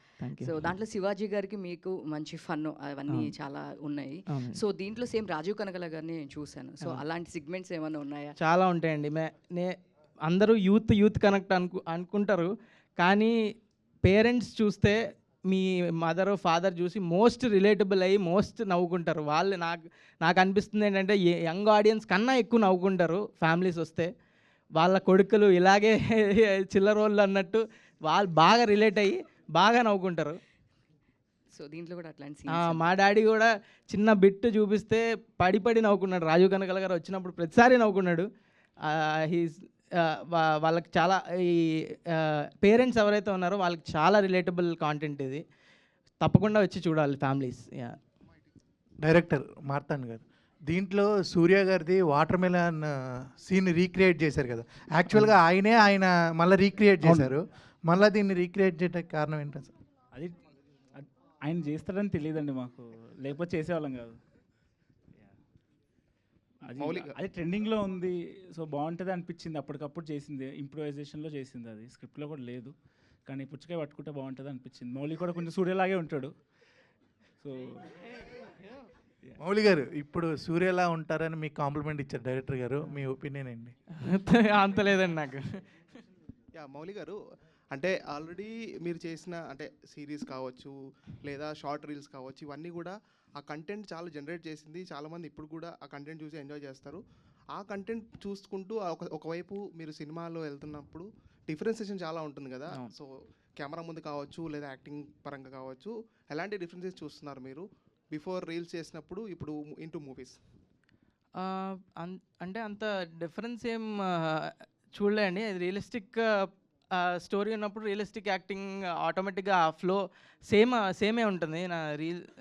సో దాంట్లో శివాజీ గారికి మీకు మంచి ఫన్ అవన్నీ చాలా ఉన్నాయి. సో దీంట్లో సేమ్ రాజీవ్ కనకల గారిని చూశాను. సో అలాంటి సిగ్మెంట్స్ ఏమైనా ఉన్నాయా? చాలా ఉంటాయండి. అందరూ యూత్ కనెక్ట్ అనుకుంటారు, కానీ పేరెంట్స్ చూస్తే మీ మదర్ ఫాదర్ చూసి మోస్ట్ రిలేటబుల్ అయ్యి మోస్ట్ నవ్వుకుంటారు. వాళ్ళు నాకు అనిపిస్తుంది ఏంటంటే యంగ్ ఆడియన్స్ కన్నా ఎక్కువ నవ్వుకుంటారు ఫ్యామిలీస్ వస్తే. వాళ్ళ కొడుకులు ఇలాగే చిల్లరోళ్ళు అన్నట్టు వాళ్ళు బాగా రిలేట్ అయ్యి బాగా నవ్వుకుంటారు. సో దీంట్లో కూడా అట్లాంటి మా డాడీ కూడా చిన్న బిట్ చూపిస్తే పడి నవ్వుకున్నాడు. రాజీవ్ కనకల గారు వచ్చినప్పుడు ప్రతిసారి నవ్వుకున్నాడు. వాళ్ళకి చాలా ఈ పేరెంట్స్ ఎవరైతే ఉన్నారో వాళ్ళకి చాలా రిలేటబుల్ కాంటెంట్ ఇది. తప్పకుండా వచ్చి చూడాలి ఫ్యామిలీస్. డైరెక్టర్ మార్తాండ్ గారు, దీంట్లో సూర్య గారిది వాటర్ మెలన్ సీన్ రీక్రియేట్ చేశారు కదా. యాక్చువల్గా ఆయన మళ్ళీ రీక్రియేట్ చేశారు. మళ్ళీ దీన్ని రీక్రియేట్ చేయడానికి కారణం ఏంటో సార్? అది ఆయన చేస్తాడని తెలియదండి మాకు, లేకపోతే చేసేవాళ్ళం కాదు. అది ట్రెండింగ్లో ఉంది, సో బాగుంటుంది అనిపించింది, అప్పటికప్పుడు చేసింది, ఇంప్రూవైజేషన్లో చేసింది. అది స్క్రిప్ట్లో కూడా లేదు, కానీ పుచ్చకాయ పట్టుకుంటే బాగుంటుంది అనిపించింది. మౌలి కూడా కొంచెం సూర్యలాగే ఉంటాడు. సో మౌలి గారు ఇప్పుడు సూర్యలా ఉంటారని మీకు కాంప్లిమెంట్ ఇచ్చారు డైరెక్టర్ గారు, మీ ఒపీనియన్ ఏంటి? అంత లేదండి నాకు. మౌలి గారు, అంటే ఆల్రెడీ మీరు చేసిన అంటే సిరీస్ కావచ్చు లేదా షార్ట్ రీల్స్ కావచ్చు, ఇవన్నీ కూడా ఆ కంటెంట్ చాలా జనరేట్ చేసింది. చాలామంది ఇప్పుడు కూడా ఆ కంటెంట్ చూసి ఎంజాయ్ చేస్తారు. ఆ కంటెంట్ చూసుకుంటూ ఒకవైపు మీరు సినిమాలో వెళ్తున్నప్పుడు డిఫరెన్సియేషన్ చాలా ఉంటుంది కదా. సో కెమెరా ముందు కావచ్చు లేదా యాక్టింగ్ పరంగా కావచ్చు, ఎలాంటి డిఫరెన్సెస్ చూస్తున్నారు మీరు బిఫోర్ రీల్స్ చేసినప్పుడు ఇప్పుడు ఇంటూ మూవీస్? అంటే అంత డిఫరెన్స్ ఏం చూడలేండి. అది రియలిస్టిక్ స్టోరీ ఉన్నప్పుడు రియలిస్టిక్ యాక్టింగ్ ఆటోమేటిక్గా ఆ ఫ్లో సేమే ఉంటుంది. నా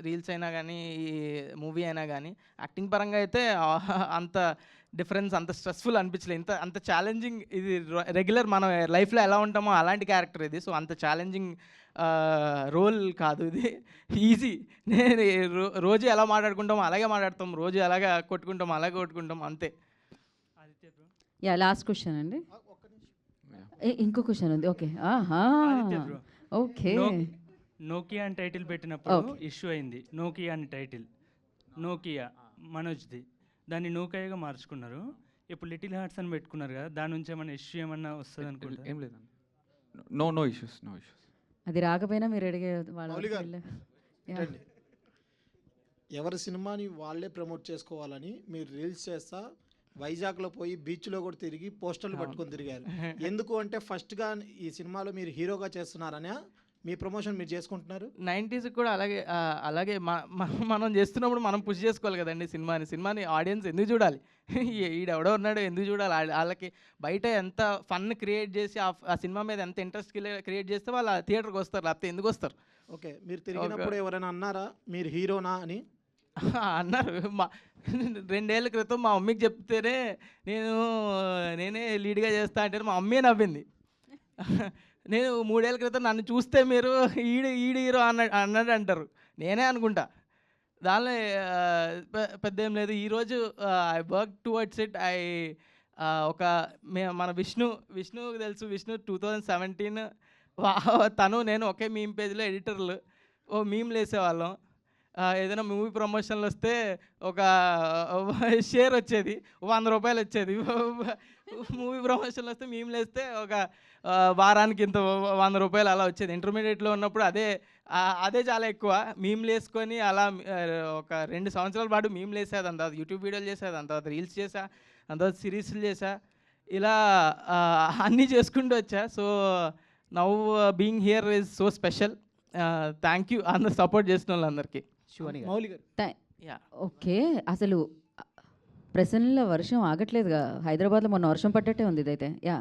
రీల్స్ అయినా కానీ ఈ మూవీ అయినా కానీ యాక్టింగ్ పరంగా అయితే అంత డిఫరెన్స్ అంత స్ట్రెస్ఫుల్ అనిపించలేదు. అంత ఛాలెంజింగ్ ఇది రెగ్యులర్ మనం లైఫ్లో ఎలా ఉంటామో అలాంటి క్యారెక్టర్ ఇది. సో అంత ఛాలెంజింగ్ రోల్ కాదు ఇది, ఈజీ. నేను రోజు ఎలా మాట్లాడుకుంటామో అలాగే మాట్లాడతాం, రోజు ఎలాగ కొట్టుకుంటాం అలాగే కొట్టుకుంటాం, అంతే. యా లాస్ట్ క్వశ్చన్ అండి. ఇంకో క్వశ్చన్ ఉంది. Okay okay. నోకియా అని టైటిల్ పెట్టినప్పుడు ఇష్యూ అయింది. నోకియా అని టైటిల్, నోకియా మనోజ్ది, దాన్ని నోకియాగా మార్చుకున్నారు. ఇప్పుడు లిటిల్ హార్ట్స్ అని పెట్టుకున్నారు కదా, దాని నుంచి ఏమైనా ఇష్యూ ఏమన్నా వస్తుంది అనుకుంటా? ఏం లేదండి, నో ఇష్యూస్. అది రాకపోయినా మీరు అడిగే వాళ్ళ మౌలి గారు, వీళ్ళ- ఏంటండి? ఎవరి సినిమాని వాళ్ళే ప్రమోట్ చేసుకోవాలని మీరు రీల్స్ చేస్తా వైజాగ్లో పోయి బీచ్లో కూడా తిరిగి పోస్టర్లు పట్టుకొని తిరిగారు. ఎందుకు అంటే ఫస్ట్గా ఈ సినిమాలో మీరు హీరోగా చేస్తున్నారనే మీ ప్రమోషన్ మీరు చేసుకుంటున్నారు. 90s కూడా అలాగే మనం చేస్తున్నప్పుడు మనం పుష్ చేసుకోవాలి కదండి సినిమాని ఆడియన్స్ ఎందుకు చూడాలి? ఈడెవడో ఉన్నాడు ఎందుకు చూడాలి? వాళ్ళకి బయట ఎంత ఫన్ క్రియేట్ చేసి ఆ సినిమా మీద ఎంత ఇంట్రెస్ట్ క్రియేట్ చేస్తే వాళ్ళు థియేటర్కి వస్తారు, లేకపోతే ఎందుకు వస్తారు? ఓకే, మీరు తిరిగినప్పుడు ఎవరైనా అన్నారా మీరు హీరోనా అని? అన్నారు. 2 ఏళ్ల క్రితం మా మమ్మీకి చెప్తేనే నేనే లీడ్గా చేస్తా అంటే మా అమ్మే నవ్వింది. నేను 3 ఏళ్ల క్రితం నన్ను చూస్తే మీరు ఈడు హీరో అన్నాడు అంటారు. నేనే అనుకుంటా. దానిలో పెద్ద ఏం లేదు. ఈరోజు ఐ వర్క్ టువర్డ్స్ ఇట్. మన విష్ణుకి తెలుసు. విష్ణు 2017 తను నేను ఒకే మీమ్ పేజ్లో ఎడిటర్లు మీమ్లు వేసేవాళ్ళం. ఏదైనా మూవీ ప్రమోషన్లు వస్తే ఒక షేర్ వచ్చేది, 100 రూపాయలు వచ్చేది. మూవీ ప్రమోషన్లు వస్తే మీమ్లు వేస్తే ఒక వారానికి ఇంత 100 రూపాయలు అలా వచ్చేది. ఇంటర్మీడియట్లో ఉన్నప్పుడు అదే చాలా ఎక్కువ. మీమ్లు వేసుకొని అలా ఒక 2 సంవత్సరాల పాటు మీమ్లు వేసా, దాని తర్వాత యూట్యూబ్ వీడియోలు చేసా, దాని తర్వాత రీల్స్ చేసా, దాని తర్వాత సిరీస్లు చేసా, ఇలా అన్నీ చేసుకుంటూ వచ్చా. So now being here is so special. Thank you అందరు సపోర్ట్ చేసిన వాళ్ళందరికీ. మౌలి గారు, ఓకే, అసలు ప్రసన్నలో వర్షం ఆగట్లేదుగా. హైదరాబాద్లో మొన్న వర్షం పడ్డట్టే ఉంది ఇదైతే. యా,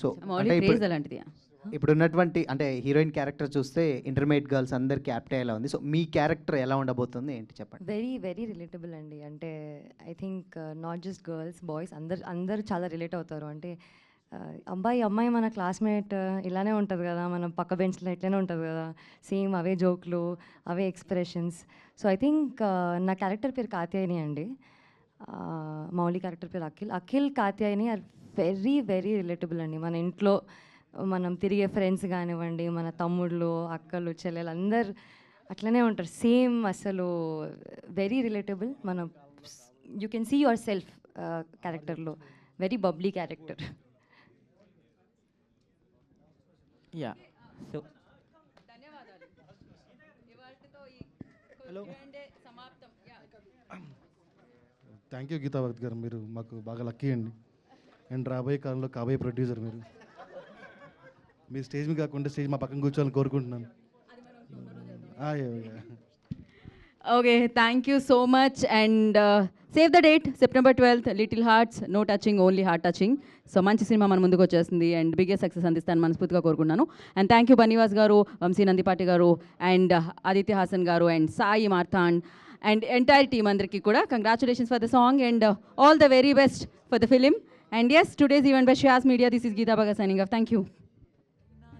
సో మౌలి క్రేజ్ అలాంటిది. ఇప్పుడు ఉన్నటువంటి అంటే హీరోయిన్ క్యారెక్టర్ చూస్తే ఇంటర్మీడియట్ గర్ల్స్ అందరికి యాప్ట్ అయ్యేలా ఉంది. సో మీ క్యారెక్టర్ ఎలా ఉండబోతుంది ఏంటి చెప్పండి. వెరీ వెరీ రిలేటబుల్ అండి. అంటే I think not just girls, boys అందరు చాలా రిలేట్ అవుతారు. అంటే అమ్మాయి మన క్లాస్మేట్ ఇలానే ఉంటుంది కదా, మనం పక్క బెంచ్లో ఇట్లానే ఉంటుంది కదా, సేమ్ అవే జోక్లు, అవే ఎక్స్ప్రెషన్స్. సో ఐ థింక్ నా క్యారెక్టర్ పేరు కాత్యాయని అండి. మౌలి క్యారెక్టర్ పేరు Akhil Katyayani are very very relatable అండి. మన ఇంట్లో మనం తిరిగే ఫ్రెండ్స్ కానివ్వండి, మన తమ్ముళ్ళు అక్కలు చెల్లెలు అందరు అట్లనే ఉంటారు. సేమ్, అసలు వెరీ రిలేటబుల్. మనం you can see yourself క్యారెక్టర్లో. Very bubbly character. Yeah, so thank you Geetha Bharath గారు, మీరు మాకు బాగా లక్కీ అండి. అండ్ రాబోయే కాలంలో కాబోయే ప్రొడ్యూసర్ మీరు. మీ స్టేజ్ మీద కాకుండా స్టేజ్ మా పక్కన కూర్చోవాలని కోరుకుంటున్నాను. Okay, thank you so much. And save the date, September 12th, little hearts, no touching, only heart touching. So మంచి సినిమా మన ముందుకు వచ్చేస్తుంది అండ్ బిగ్గెస్ట్ సక్సెస్ అందిస్తాను మనస్ఫూర్తిగా కోరుకున్నాను. అండ్ థ్యాంక్ యూ బనివాస్ గారు, వంశీ నందిపాటి గారు, అండ్ ఆదిత్య హాసన్ గారు, and Sai Marthand, and entire team అందరికీ కూడా congratulations for the song and all the very best for the film. And yes, today's event by Shaz Media. This is Geeta Bhagat signing off. Thank you.